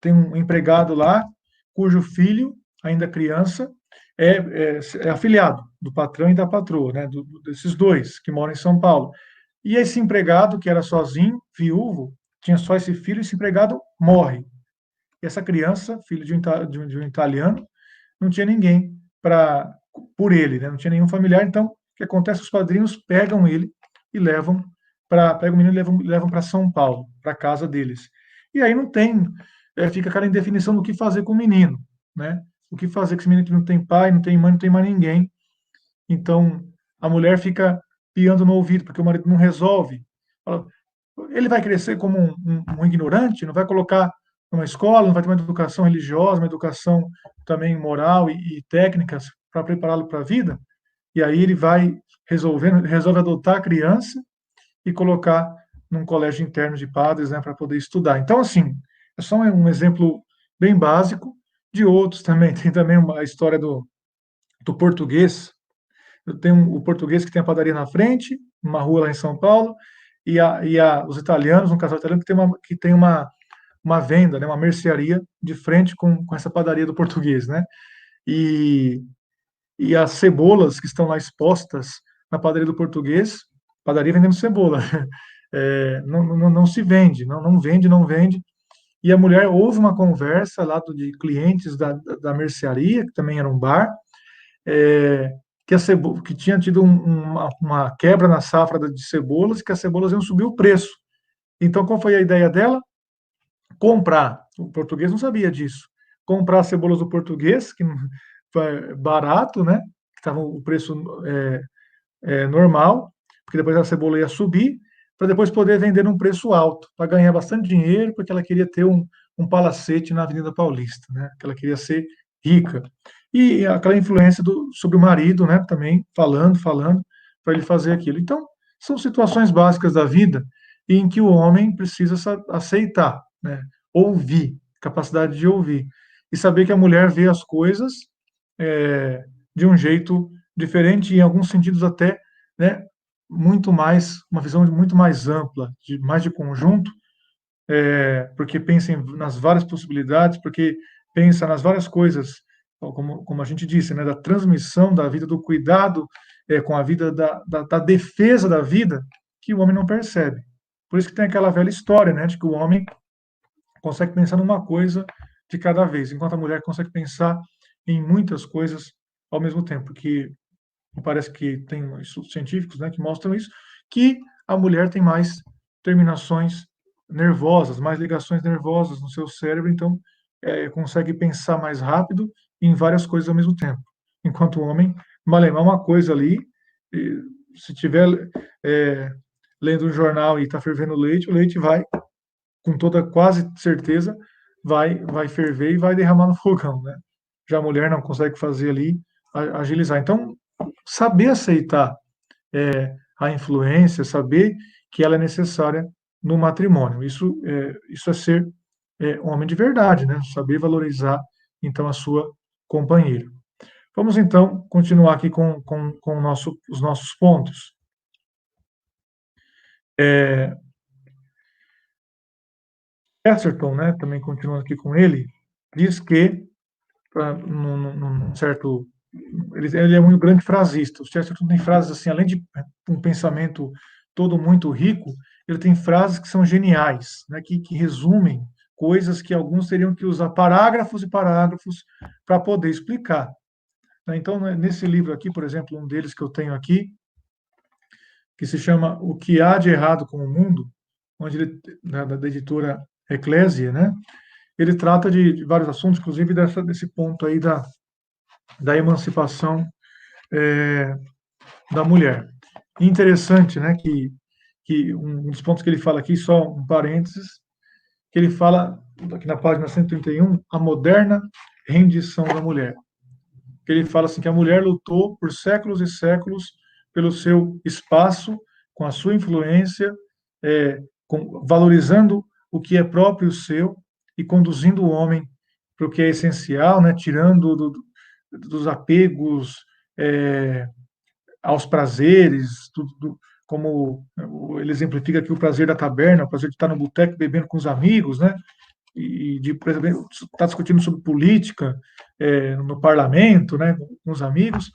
tem um empregado lá, cujo filho, ainda criança, é afiliado do patrão e da patroa, né, desses dois que moram em São Paulo. E esse empregado, que era sozinho, viúvo, tinha só esse filho, esse empregado morre. E essa criança, filho de um italiano, não tinha ninguém por ele, né, não tinha nenhum familiar, então o que acontece? Os padrinhos pegam ele e levam pegam o menino e levam para São Paulo, para casa deles. E aí não tem, fica aquela indefinição do que fazer com o menino, né? O que fazer com esse menino que não tem pai, não tem mãe, não tem mais ninguém. Então, a mulher fica piando no ouvido, porque o marido não resolve. Fala, ele vai crescer como um ignorante, não vai colocar numa escola, não vai ter uma educação religiosa, uma educação também moral e técnicas para prepará-lo para a vida. E aí ele vai resolve adotar a criança e colocar num colégio interno de padres, né, para poder estudar. Então, assim, é só um exemplo bem básico de outros também. Tem também a história do português. Tem o português que tem a padaria na frente, uma rua lá em São Paulo, os italianos, um casal italiano que tem uma venda, né, uma mercearia de frente com essa padaria do português, né? E, e as cebolas que estão lá expostas na padaria do português, padaria vendendo cebola, não se vende, não vende, não vende. E a mulher houve uma conversa lá de clientes da mercearia, que também era um bar, é, que tinha tido uma quebra na safra de cebolas, que as cebolas iam subir o preço. Então, qual foi a ideia dela? Comprar. O português não sabia disso. Comprar as cebolas do português, que foi barato, né? Que estava o preço normal, porque depois a cebola ia subir, para depois poder vender num preço alto, para ganhar bastante dinheiro, porque ela queria ter um palacete na Avenida Paulista, né? Que ela queria ser rica. E aquela influência sobre o marido, né? Também falando, para ele fazer aquilo. Então, são situações básicas da vida em que o homem precisa aceitar, né? Ouvir, capacidade de ouvir. E saber que a mulher vê as coisas de um jeito diferente, e em alguns sentidos até, né, muito mais, uma visão muito mais ampla, mais de conjunto, porque pensa nas várias possibilidades, porque pensa nas várias coisas, como a gente disse, né, da transmissão da vida, do cuidado com a vida, da defesa da vida, que o homem não percebe. Por isso que tem aquela velha história, né, de que o homem consegue pensar numa coisa de cada vez, enquanto a mulher consegue pensar em muitas coisas ao mesmo tempo, que parece que tem estudos científicos, né, que mostram isso, que a mulher tem mais terminações nervosas, mais ligações nervosas no seu cérebro, então consegue pensar mais rápido em várias coisas ao mesmo tempo. Enquanto o homem, malemar uma coisa ali, se tiver lendo um jornal e está fervendo o leite vai, com toda quase certeza, vai ferver e vai derramar no fogão, né? Já a mulher não consegue fazer ali, agilizar. Então, saber aceitar a influência, saber que ela é necessária no matrimônio. Isso é ser um homem de verdade, né? Saber valorizar, então, a sua companheira. Vamos, então, continuar aqui com os nossos pontos. Chesterton, né, também continuando aqui com ele, diz que, num certo ele é um grande frasista. O Chesterton tem frases assim, além de um pensamento todo muito rico, ele tem frases que são geniais, né, que resumem coisas que alguns teriam que usar parágrafos e parágrafos para poder explicar. Então, nesse livro aqui, por exemplo, um deles que eu tenho aqui, que se chama O que há de errado com o mundo, onde ele, da editora Eclésia, né, ele trata de vários assuntos, inclusive desse ponto aí da emancipação da mulher. Interessante, né, que um dos pontos que ele fala aqui, só um parênteses, que ele fala, aqui na página 131, a moderna rendição da mulher. Que ele fala assim, que a mulher lutou por séculos e séculos pelo seu espaço, com a sua influência, valorizando o que é próprio seu e conduzindo o homem para o que é essencial, né, tirando dos apegos aos prazeres, como ele exemplifica aqui o prazer da taberna, o prazer de estar no boteco bebendo com os amigos, né? E de, por exemplo, estar discutindo sobre política no parlamento, né, com os amigos,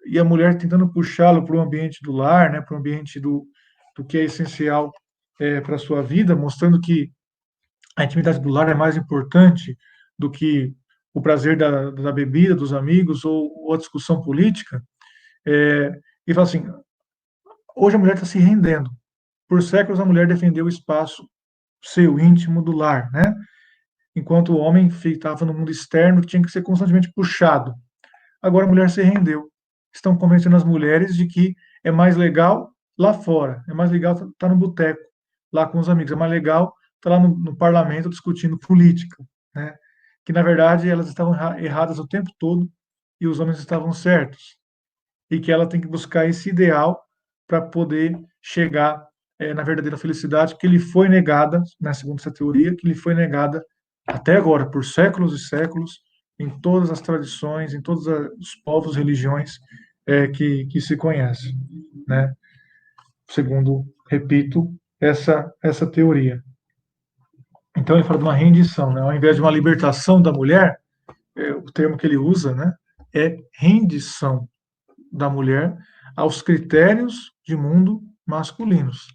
e a mulher tentando puxá-lo para o ambiente do lar, né, para o ambiente do que é essencial para a sua vida, mostrando que a intimidade do lar é mais importante do que o prazer da bebida, dos amigos ou a discussão política. E fala assim, hoje a mulher está se rendendo, Por séculos a mulher defendeu o espaço seu, íntimo do lar, né? Enquanto o homem estava no mundo externo, que tinha que ser constantemente puxado. Agora a mulher se rendeu. Estão convencendo as mulheres de que é mais legal lá fora, é mais legal estar no boteco, lá com os amigos, é mais legal estar lá no parlamento discutindo política, né? Que na verdade elas estavam erradas o tempo todo e os homens estavam certos. E que ela tem que buscar esse ideal para poder chegar na verdadeira felicidade que lhe foi negada, né, segundo essa teoria, que lhe foi negada até agora, por séculos e séculos, em todas as tradições, em todos os povos, religiões que se conhecem, né? Segundo, repito, essa teoria. Então ele fala de uma rendição, né? Ao invés de uma libertação da mulher, o termo que ele usa, né, é rendição da mulher aos critérios de mundo masculinos,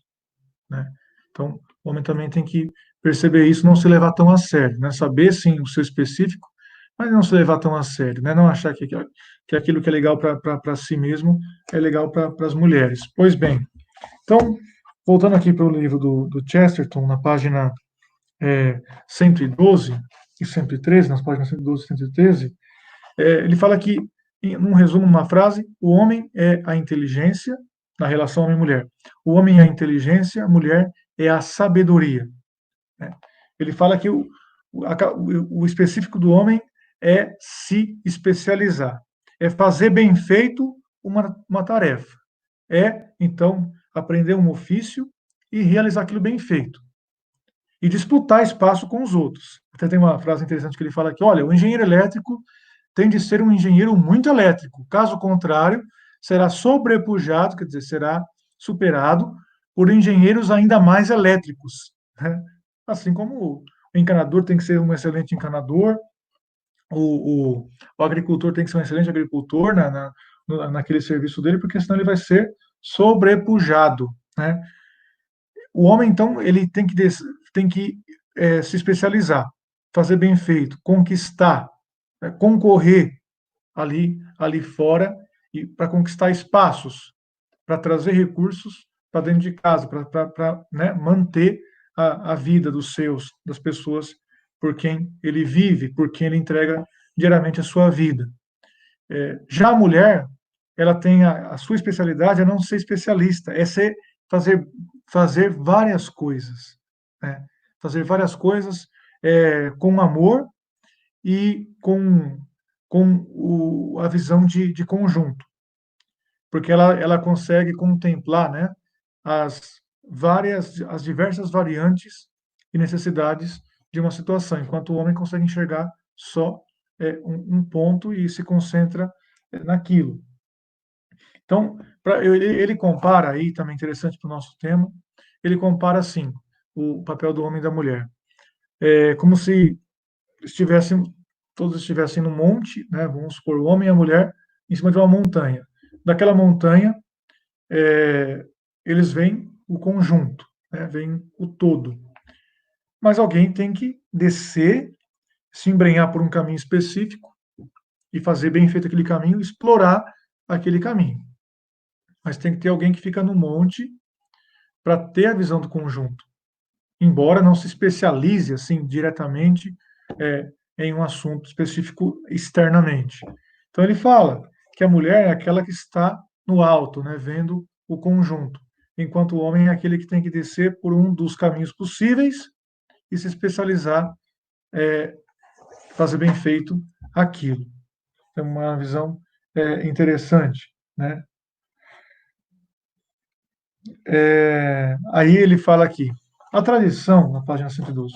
né? Então, o homem também tem que perceber isso, não se levar tão a sério, né? Saber, sim, o seu específico, mas não se levar tão a sério, né? Não achar que aquilo que é legal para si mesmo é legal para as mulheres. Pois bem, então, voltando aqui para o livro do Chesterton, na página 112 e 113, nas páginas 112 e 113, ele fala que, num resumo, uma frase, o homem é a inteligência na relação homem-mulher. O homem é a inteligência, a mulher é a sabedoria, né? Ele fala que o específico do homem é se especializar, é fazer bem feito uma tarefa, então, aprender um ofício e realizar aquilo bem feito. E disputar espaço com os outros. Até tem uma frase interessante que ele fala aqui, olha, o engenheiro elétrico tem de ser um engenheiro muito elétrico, caso contrário, será sobrepujado, quer dizer, será superado por engenheiros ainda mais elétricos, né? Assim como o encanador tem que ser um excelente encanador, o agricultor tem que ser um excelente agricultor naquele serviço dele, porque senão ele vai ser sobrepujado, né? O homem, então, ele tem que se especializar, fazer bem feito, conquistar, né, concorrer ali fora e para conquistar espaços, para trazer recursos para dentro de casa, para né, manter a vida das pessoas por quem ele vive, por quem ele entrega diariamente a sua vida. Já a mulher, ela tem a sua especialidade é não ser especialista, é fazer várias coisas, né? Fazer várias coisas com amor e com a visão de conjunto, porque ela consegue contemplar, né, as diversas variantes e necessidades de uma situação, enquanto o homem consegue enxergar só um ponto e se concentra naquilo. Então, ele compara aí, também interessante para o nosso tema, ele compara assim o papel do homem e da mulher. Como se todos estivessem no monte, né, vamos supor, o homem e a mulher em cima de uma montanha. Daquela montanha, eles veem o conjunto, né, veem o todo. Mas alguém tem que descer, se embrenhar por um caminho específico e fazer bem feito aquele caminho, explorar aquele caminho. Mas tem que ter alguém que fica no monte para ter a visão do conjunto, embora não se especialize assim diretamente em um assunto específico externamente. Então ele fala que a mulher é aquela que está no alto, né, vendo o conjunto, enquanto o homem é aquele que tem que descer por um dos caminhos possíveis e se especializar, fazer bem feito aquilo. É uma visão interessante, né? Aí ele fala aqui, a tradição, na página 112,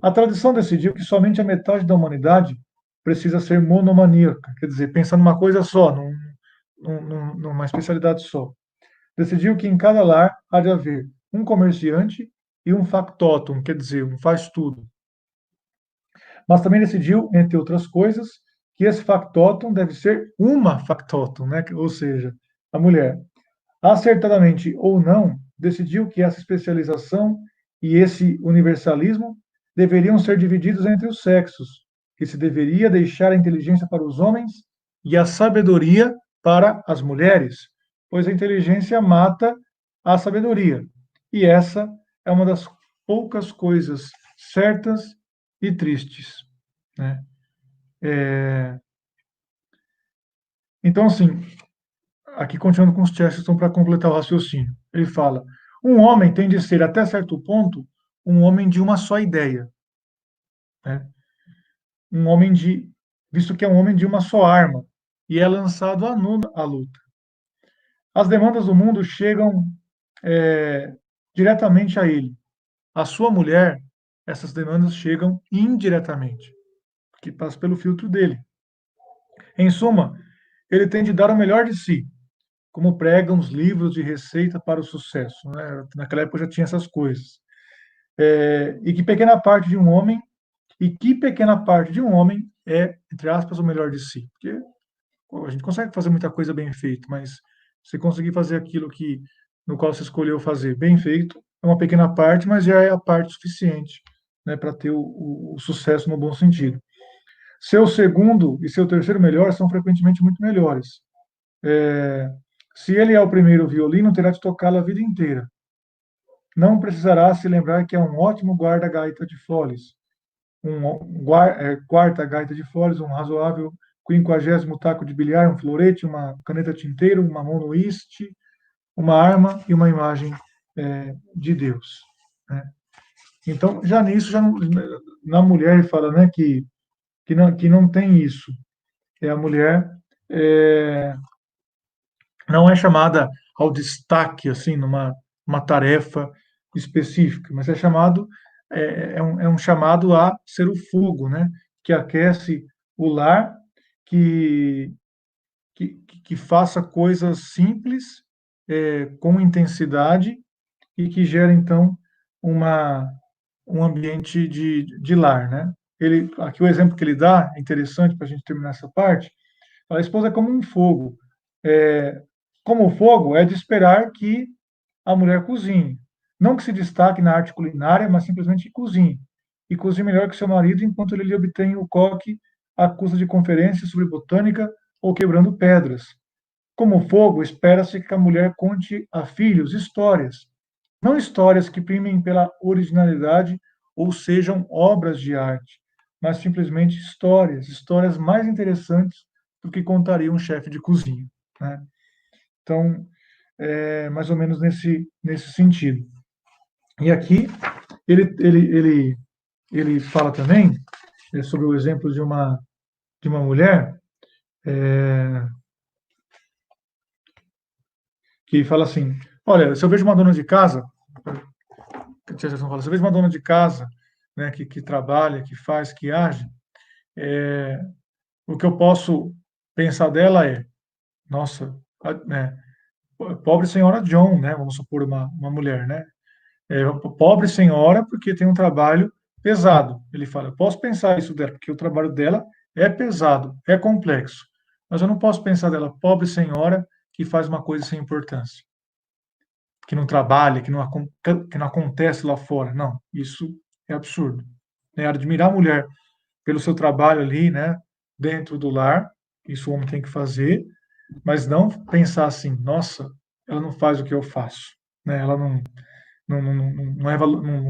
a tradição decidiu que somente a metade da humanidade precisa ser monomaníaca, quer dizer, pensar numa coisa só, numa especialidade só. Decidiu que em cada lar há de haver um comerciante e um factotum, quer dizer, um faz-tudo. Mas também decidiu, entre outras coisas, que esse factotum deve ser uma factotum, né? Ou seja, a mulher. Acertadamente ou não, decidiu que essa especialização e esse universalismo deveriam ser divididos entre os sexos, que se deveria deixar a inteligência para os homens e a sabedoria para as mulheres, pois a inteligência mata a sabedoria e essa é uma das poucas coisas certas e tristes, né? Então, assim, aqui continuando com os Chesterton para completar o raciocínio, ele fala: um homem tem de ser, até certo ponto, um homem de uma só ideia, né? Um homem de, visto que é um homem de uma só arma, e é lançado à nu à luta. As demandas do mundo chegam diretamente a ele. A sua mulher, essas demandas chegam indiretamente, que passa pelo filtro dele. Em suma, ele tem de dar o melhor de si, como pregam os livros de receita para o sucesso, né? Naquela época já tinha essas coisas. E que pequena parte de um homem, é, entre aspas, o melhor de si. Porque a gente consegue fazer muita coisa bem feita, mas você conseguir fazer aquilo que no qual você escolheu fazer bem feito é uma pequena parte, mas já é a parte suficiente, né, para ter o sucesso no bom sentido. Seu segundo e seu terceiro melhor são frequentemente muito melhores. Se ele é o primeiro violino, terá de tocá-lo a vida inteira. Não precisará se lembrar que é um ótimo guarda-gaita de foles, quarta gaita de foles, um razoável 50º taco de bilhar, um florete, uma caneta tinteiro, uma monoiste, uma arma e uma imagem de Deus, né? Então, já nisso, já não, na mulher ele fala, né, que não tem isso. A mulher não é chamada ao destaque, assim, numa uma tarefa específica, mas é um chamado a ser o fogo, né, que aquece o lar, que, que faça coisas simples, com intensidade, e que gera, então, uma, um ambiente de lar, né? Aqui o exemplo que ele dá é interessante para a gente terminar essa parte. A esposa é como um fogo. É, como o fogo, é de esperar que a mulher cozinhe. Não que se destaque na arte culinária, mas simplesmente que cozinhe. E cozinhe melhor que seu marido, enquanto ele lhe obtém o coque à custa de conferências sobre botânica ou quebrando pedras. Como fogo, espera-se que a mulher conte a filhos histórias, não histórias que primem pela originalidade ou sejam obras de arte, mas simplesmente histórias mais interessantes do que contaria um chefe de cozinha, né? Então, é mais ou menos nesse sentido. E aqui ele fala também sobre o exemplo de uma mulher que fala assim: olha, se eu vejo uma dona de casa, se eu vejo uma dona de casa, né, que trabalha, que faz, que age, o que eu posso pensar dela é, nossa, né, pobre senhora John, né, vamos supor uma mulher, né, pobre senhora porque tem um trabalho pesado. Ele fala, eu posso pensar isso dela, porque o trabalho dela é pesado, é complexo, mas eu não posso pensar dela, pobre senhora que faz uma coisa sem importância, que não trabalha, que não acontece lá fora. Não, isso é absurdo. É admirar a mulher pelo seu trabalho ali, né, dentro do lar, isso o homem tem que fazer, mas não pensar assim, nossa, ela não faz o que eu faço, né? Ela não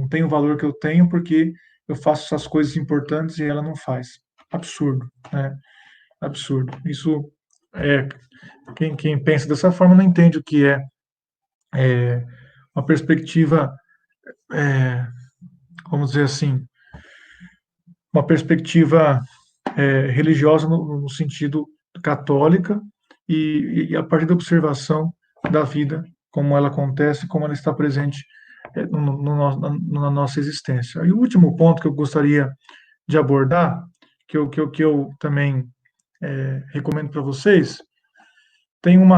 tem o valor que eu tenho porque eu faço essas coisas importantes e ela não faz. Absurdo, né? Absurdo. Isso é quem pensa dessa forma não entende o que é uma perspectiva, é, vamos dizer assim, uma perspectiva religiosa no sentido católica e a partir da observação da vida, como ela acontece, como ela está presente na nossa existência. E o último ponto que eu gostaria de abordar, que eu também recomendo para vocês, tem um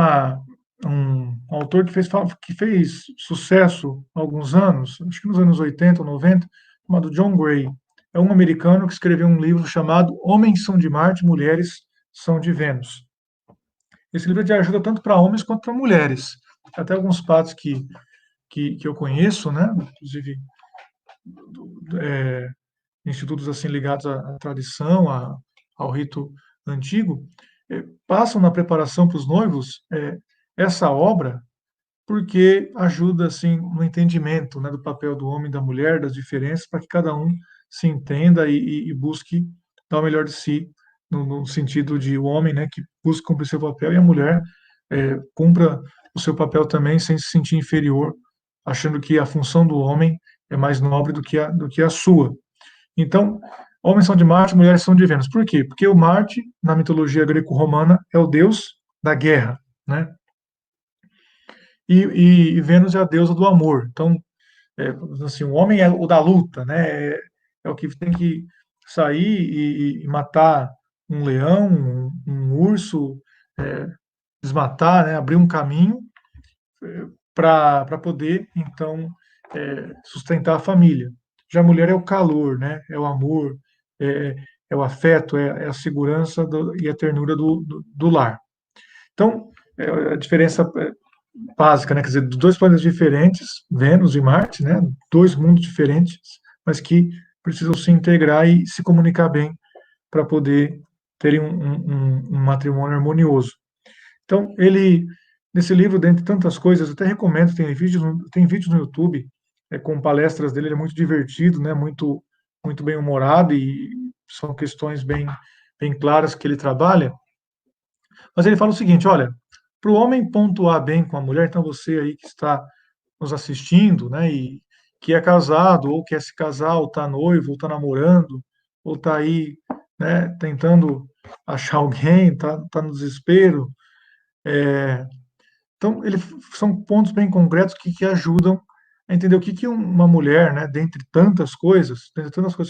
autor que fez sucesso há alguns anos, acho que nos anos 80 ou 90, chamado John Gray. É um americano que escreveu um livro chamado Homens são de Marte, Mulheres são de Vênus. Esse livro é de ajuda tanto para homens quanto para mulheres. Até alguns padres que eu conheço, né, inclusive é, institutos assim ligados à tradição, ao rito antigo, passam na preparação para os noivos essa obra porque ajuda, assim, no entendimento, né, do papel do homem e da mulher, das diferenças, para que cada um se entenda e busque dar o melhor de si, no sentido de o homem, né, que busca cumprir seu papel, e a mulher cumpra o seu papel também sem se sentir inferior, achando que a função do homem é mais nobre do que a sua. Então, homens são de Marte, mulheres são de Vênus. Por quê? Porque o Marte, na mitologia greco-romana, é o deus da guerra, né? E Vênus é a deusa do amor. Então, assim, o homem é o da luta, né? É o que tem que sair e matar um leão, um urso, é, desmatar, né? Abrir um caminho para poder, então, sustentar a família. Já a mulher é o calor, né? É o amor, é, é o afeto, é a segurança e a ternura do lar. Então, a diferença básica, né? Quer dizer, dois planetas diferentes, Vênus e Marte, né? Dois mundos diferentes, mas que precisam se integrar e se comunicar bem para poder terem um matrimônio harmonioso. Então, nesse livro, dentre tantas coisas, até recomendo, tem vídeos no YouTube com palestras dele, ele é muito divertido, né? Muito bem humorado e são questões bem claras que ele trabalha. Mas ele fala o seguinte: olha, para o homem pontuar bem com a mulher, então você aí que está nos assistindo, né, e que é casado, ou quer se casar, ou está noivo, ou está namorando, ou está aí, né, tentando achar alguém, tá no desespero. Então, são pontos bem concretos que ajudam a entender o que uma mulher, né, dentre tantas coisas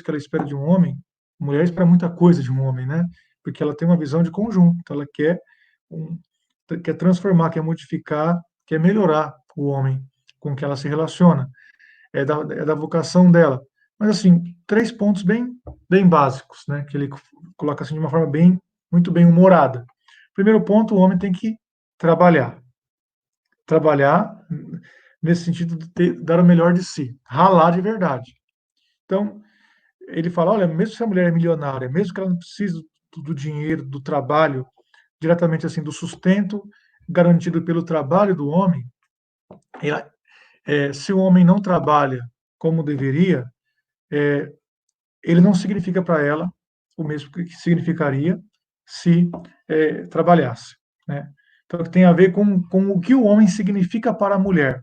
que ela espera de um homem, a mulher espera muita coisa de um homem, né, porque ela tem uma visão de conjunto, então ela um, quer transformar, quer modificar, quer melhorar o homem com que ela se relaciona, é da vocação dela. Mas, assim, três pontos bem básicos, né, que ele coloca assim de uma forma muito bem humorada. Primeiro ponto, o homem tem que trabalhar. Trabalhar nesse sentido de dar o melhor de si, ralar de verdade. Então, ele fala: olha, mesmo se a mulher é milionária, mesmo que ela não precise do dinheiro, do trabalho, diretamente assim, do sustento garantido pelo trabalho do homem, ela, se o homem não trabalha como deveria, ele não significa para ela o mesmo que significaria se trabalhasse, né? Então, tem a ver com o que o homem significa para a mulher.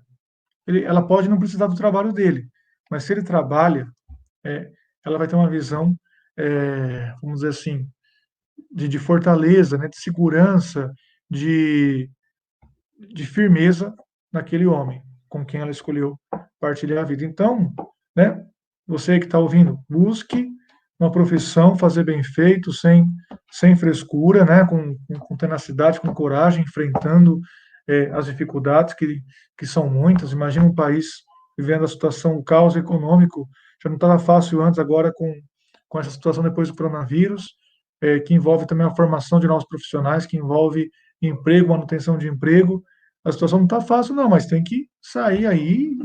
Ela pode não precisar do trabalho dele, mas se ele trabalha, é, ela vai ter uma visão, vamos dizer assim, de fortaleza, né, de segurança, de, de firmeza naquele homem com quem ela escolheu partilhar a vida. Então, né, você que está ouvindo, busque uma profissão, fazer bem feito, sem frescura, né, com tenacidade, com coragem, enfrentando as dificuldades que são muitas. Imagina um país vivendo a situação, o caos econômico, já não estava fácil antes, agora com essa situação depois do coronavírus, que envolve também a formação de novos profissionais, que envolve emprego, manutenção de emprego. A situação não está fácil, não, mas tem que sair aí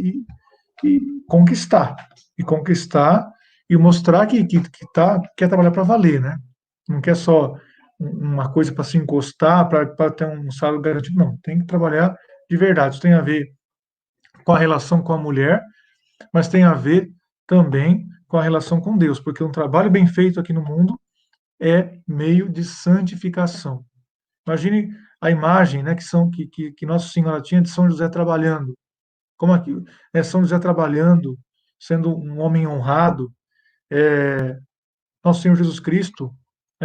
e conquistar. E conquistar e mostrar que quer trabalhar para valer, né? Não quer só uma coisa para se encostar, para ter um salário garantido, não. Tem que trabalhar de verdade. Isso tem a ver com a relação com a mulher, mas tem a ver também com a relação com Deus, porque um trabalho bem feito aqui no mundo é meio de santificação. Imagine a imagem, né, que Nossa Senhora tinha de São José trabalhando. Como aqui, São José trabalhando, sendo um homem honrado, Nosso Senhor Jesus Cristo,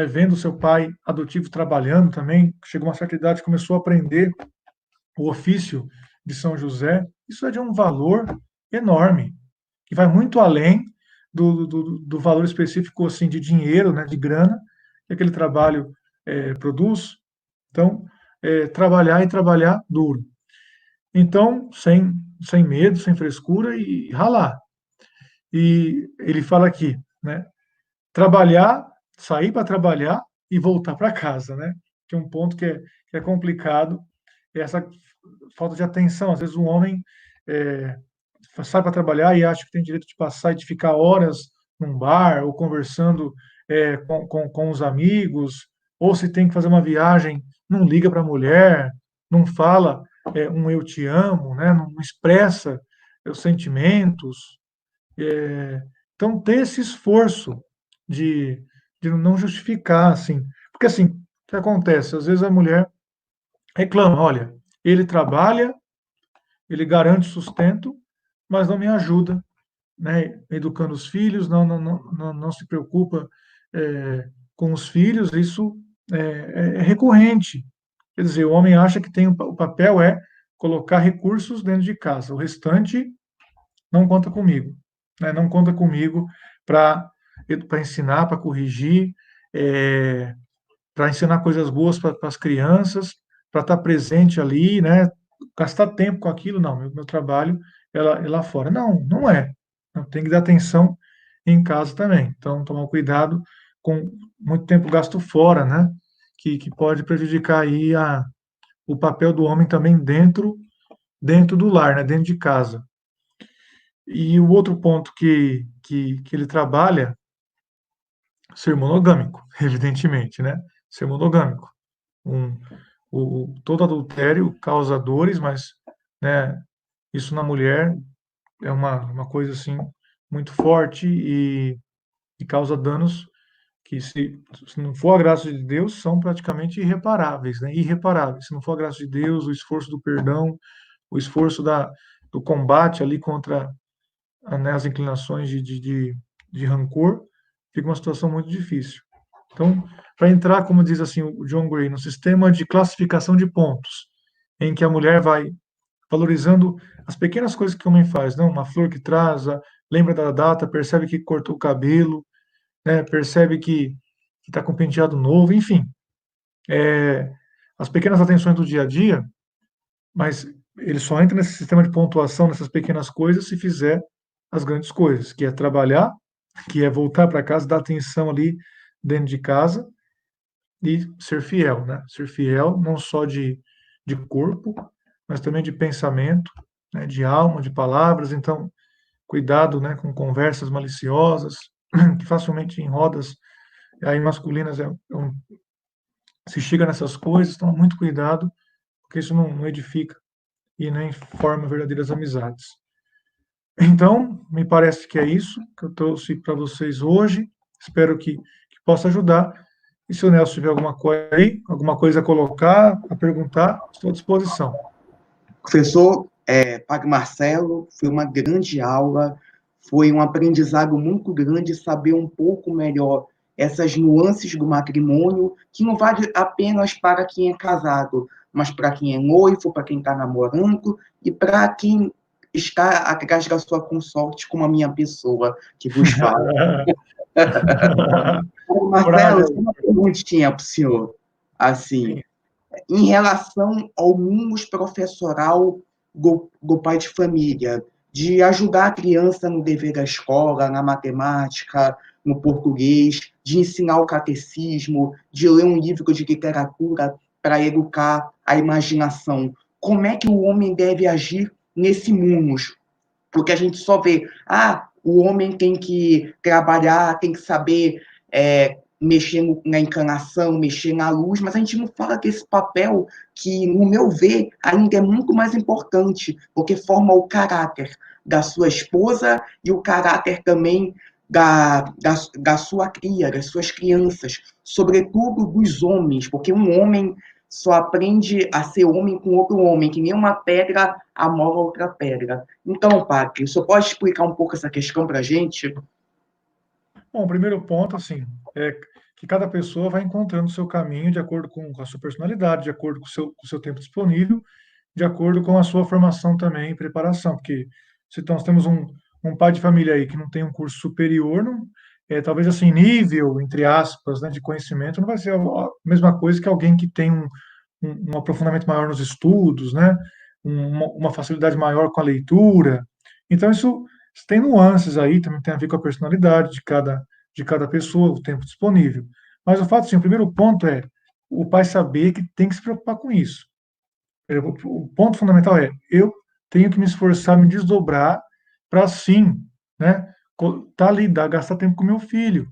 vendo seu pai adotivo trabalhando também, chegou a uma certa idade, começou a aprender o ofício de São José. Isso é de um valor enorme, que vai muito além do valor específico assim de dinheiro, né, de grana, que aquele trabalho produz. Então, trabalhar e trabalhar duro. Então, sem medo, sem frescura e ralar. E ele fala aqui, né? Trabalhar, sair para trabalhar e voltar para casa, né? Que é um ponto que é complicado, é essa falta de atenção. Às vezes um homem é, sai para trabalhar e acha que tem direito de passar e de ficar horas num bar ou conversando com os amigos, ou se tem que fazer uma viagem, não liga para a mulher, não fala um eu te amo, né? Não expressa os sentimentos. Então, ter esse esforço de, de não justificar, assim. Porque, assim, o que acontece? Às vezes a mulher reclama, olha, ele trabalha, ele garante sustento, mas não me ajuda, né, educando os filhos, não se preocupa com os filhos, isso é recorrente. Quer dizer, o homem acha que tem o papel é colocar recursos dentro de casa, o restante não conta comigo, né, não conta comigo para ensinar, para corrigir, para ensinar coisas boas para as crianças, para estar presente ali, né, gastar tempo com aquilo, não, meu trabalho é lá fora. Não, não é. Tem que dar atenção em casa também. Então, tomar cuidado com muito tempo gasto fora, né? Que pode prejudicar aí o papel do homem também dentro do lar, né? Dentro de casa. E o outro ponto que ele trabalha, ser monogâmico, evidentemente, né? Ser monogâmico. Um, todo adultério causa dores, mas, né, isso na mulher é uma coisa assim muito forte e causa danos que, se não for a graça de Deus, são praticamente irreparáveis, né? Irreparáveis. Se não for a graça de Deus, o esforço do perdão, o esforço do combate ali contra, né, as inclinações de rancor, fica uma situação muito difícil. Então, para entrar, como diz assim o John Gray, no sistema de classificação de pontos, em que a mulher vai valorizando as pequenas coisas que o homem faz, não, uma flor que traz, lembra da data, percebe que cortou o cabelo, né, percebe que está com penteado novo, enfim, é, as pequenas atenções do dia a dia, mas ele só entra nesse sistema de pontuação, nessas pequenas coisas, se fizer as grandes coisas, que é trabalhar, que é voltar para casa, dar atenção ali dentro de casa e ser fiel, né? Ser fiel não só de corpo, mas também de pensamento, né? De alma, de palavras. Então, cuidado, né? Com conversas maliciosas, que facilmente em rodas aí masculinas se chega nessas coisas. Então, muito cuidado, porque isso não edifica e nem forma verdadeiras amizades. Então, me parece que é isso que eu trouxe para vocês hoje. Espero que possa ajudar. E se o Nelson tiver alguma coisa aí, alguma coisa a colocar, a perguntar, estou à disposição. Professor, Padre Marcelo, foi uma grande aula, foi um aprendizado muito grande saber um pouco melhor essas nuances do matrimônio, que não vale apenas para quem é casado, mas para quem é noivo, para quem está namorando e para quem está atrás da sua consorte, como a minha pessoa que vos fala. Marcelo, Praga. eu tenho uma perguntinha para o senhor. Assim, Sim. em relação ao munus professoral do pai de família, de ajudar a criança no dever da escola, na matemática, no português, de ensinar o catecismo, de ler um livro de literatura para educar a imaginação. Como é que o homem deve agir nesse munus? Porque a gente só vê, o homem tem que trabalhar, tem que saber mexer na encanação, mexer na luz, mas a gente não fala que esse papel, que, no meu ver, ainda é muito mais importante, porque forma o caráter da sua esposa e o caráter também da sua cria, das suas crianças, sobretudo dos homens, porque um homem só aprende a ser homem com outro homem, que nem uma pedra amola outra pedra. Então, padre, o senhor pode explicar um pouco essa questão para a gente? Bom, o primeiro ponto, assim, é que cada pessoa vai encontrando o seu caminho de acordo com a sua personalidade, de acordo com o seu tempo disponível, de acordo com a sua formação também e preparação, porque se nós temos um pai de família aí que não tem um curso superior, não, talvez assim, nível, entre aspas, né, de conhecimento, não vai ser a mesma coisa que alguém que tem um aprofundamento maior nos estudos, né, uma facilidade maior com a leitura. Então, isso tem nuances aí, também tem a ver com a personalidade de cada pessoa, o tempo disponível. Mas o fato, assim, o primeiro ponto é o pai saber que tem que se preocupar com isso. O ponto fundamental é eu tenho que me esforçar, me desdobrar para sim, né, tá ali, gastar tempo com meu filho,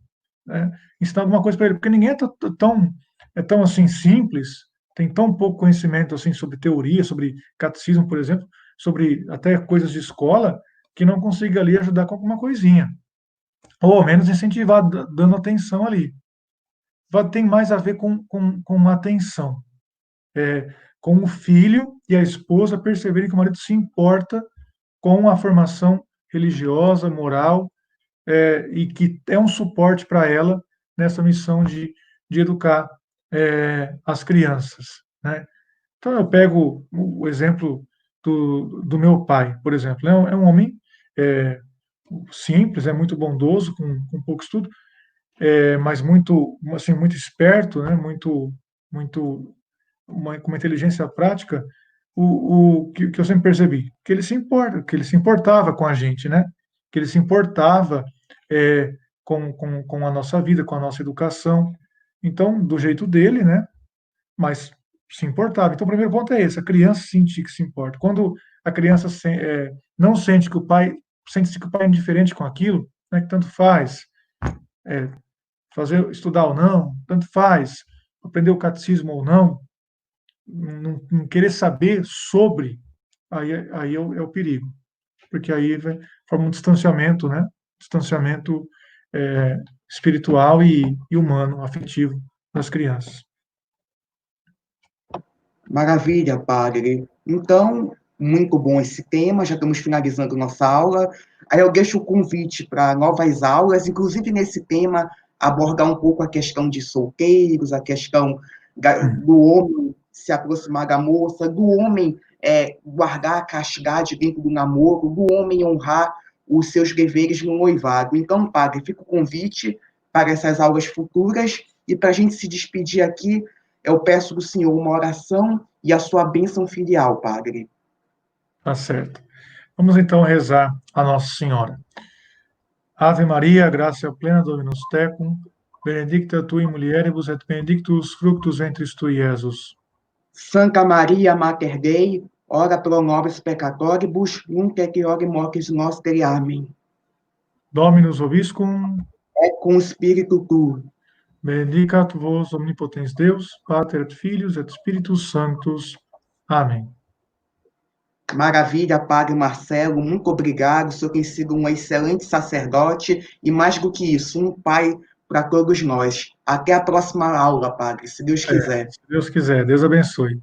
né, ensinar alguma coisa para ele, porque ninguém é tão assim simples tem tão pouco conhecimento assim sobre teoria, sobre catecismo, por exemplo, sobre até coisas de escola, que não consiga ali ajudar com alguma coisinha, ou ao menos incentivar dando atenção ali. Tem mais a ver com atenção, com o filho e a esposa perceberem que o marido se importa com a formação religiosa, moral, e que é um suporte para ela nessa missão de educar as crianças, né? Então eu pego o exemplo do meu pai, por exemplo, é um homem é, simples, é muito bondoso, com pouco estudo, mas muito, assim, muito esperto, né? Muito com uma inteligência prática, que eu sempre percebi, que ele se importava com a gente, né? Que ele se importava com a nossa vida, com a nossa educação. Então, do jeito dele, né? Mas se importava. Então, o primeiro ponto é esse: a criança sentir que se importa. Quando a criança não sente que o pai sente que o pai é indiferente com aquilo, né? Que tanto faz é, estudar ou não, tanto faz aprender o catecismo ou não, não querer saber sobre, aí é o perigo, porque aí forma um distanciamento, né? Distanciamento espiritual e humano, afetivo das crianças. Maravilha, padre. Então, muito bom esse tema, já estamos finalizando nossa aula. Aí eu deixo o convite para novas aulas, inclusive nesse tema, abordar um pouco a questão de solteiros, a questão do homem se aproximar da moça, do homem guardar a castidade dentro do namoro, do homem honrar os seus deveres no noivado. Então, padre, fica o convite para essas aulas futuras e para a gente se despedir aqui, eu peço do Senhor uma oração e a sua bênção filial, Padre. Tá certo. Vamos então rezar a Nossa Senhora. Ave Maria, gratia plena, Dominus tecum, benedicta tu in mulieribus et benedictus fructus ventris tui, Iesus. Santa Maria, Mater Dei, ora pro nobis peccatoribus, nunc et hora mortis nostri. Amém. Dominus vobiscum, Et cum spiritu tuo. benedicat vos omnipotens Deus, Pater et Filius et Spiritus Sanctus. Amém. Maravilha, Padre Marcelo, muito obrigado. O senhor tem sido um excelente sacerdote e, mais do que isso, um pai para todos nós. Até a próxima aula, Padre, se Deus quiser. Se Deus quiser, Deus abençoe.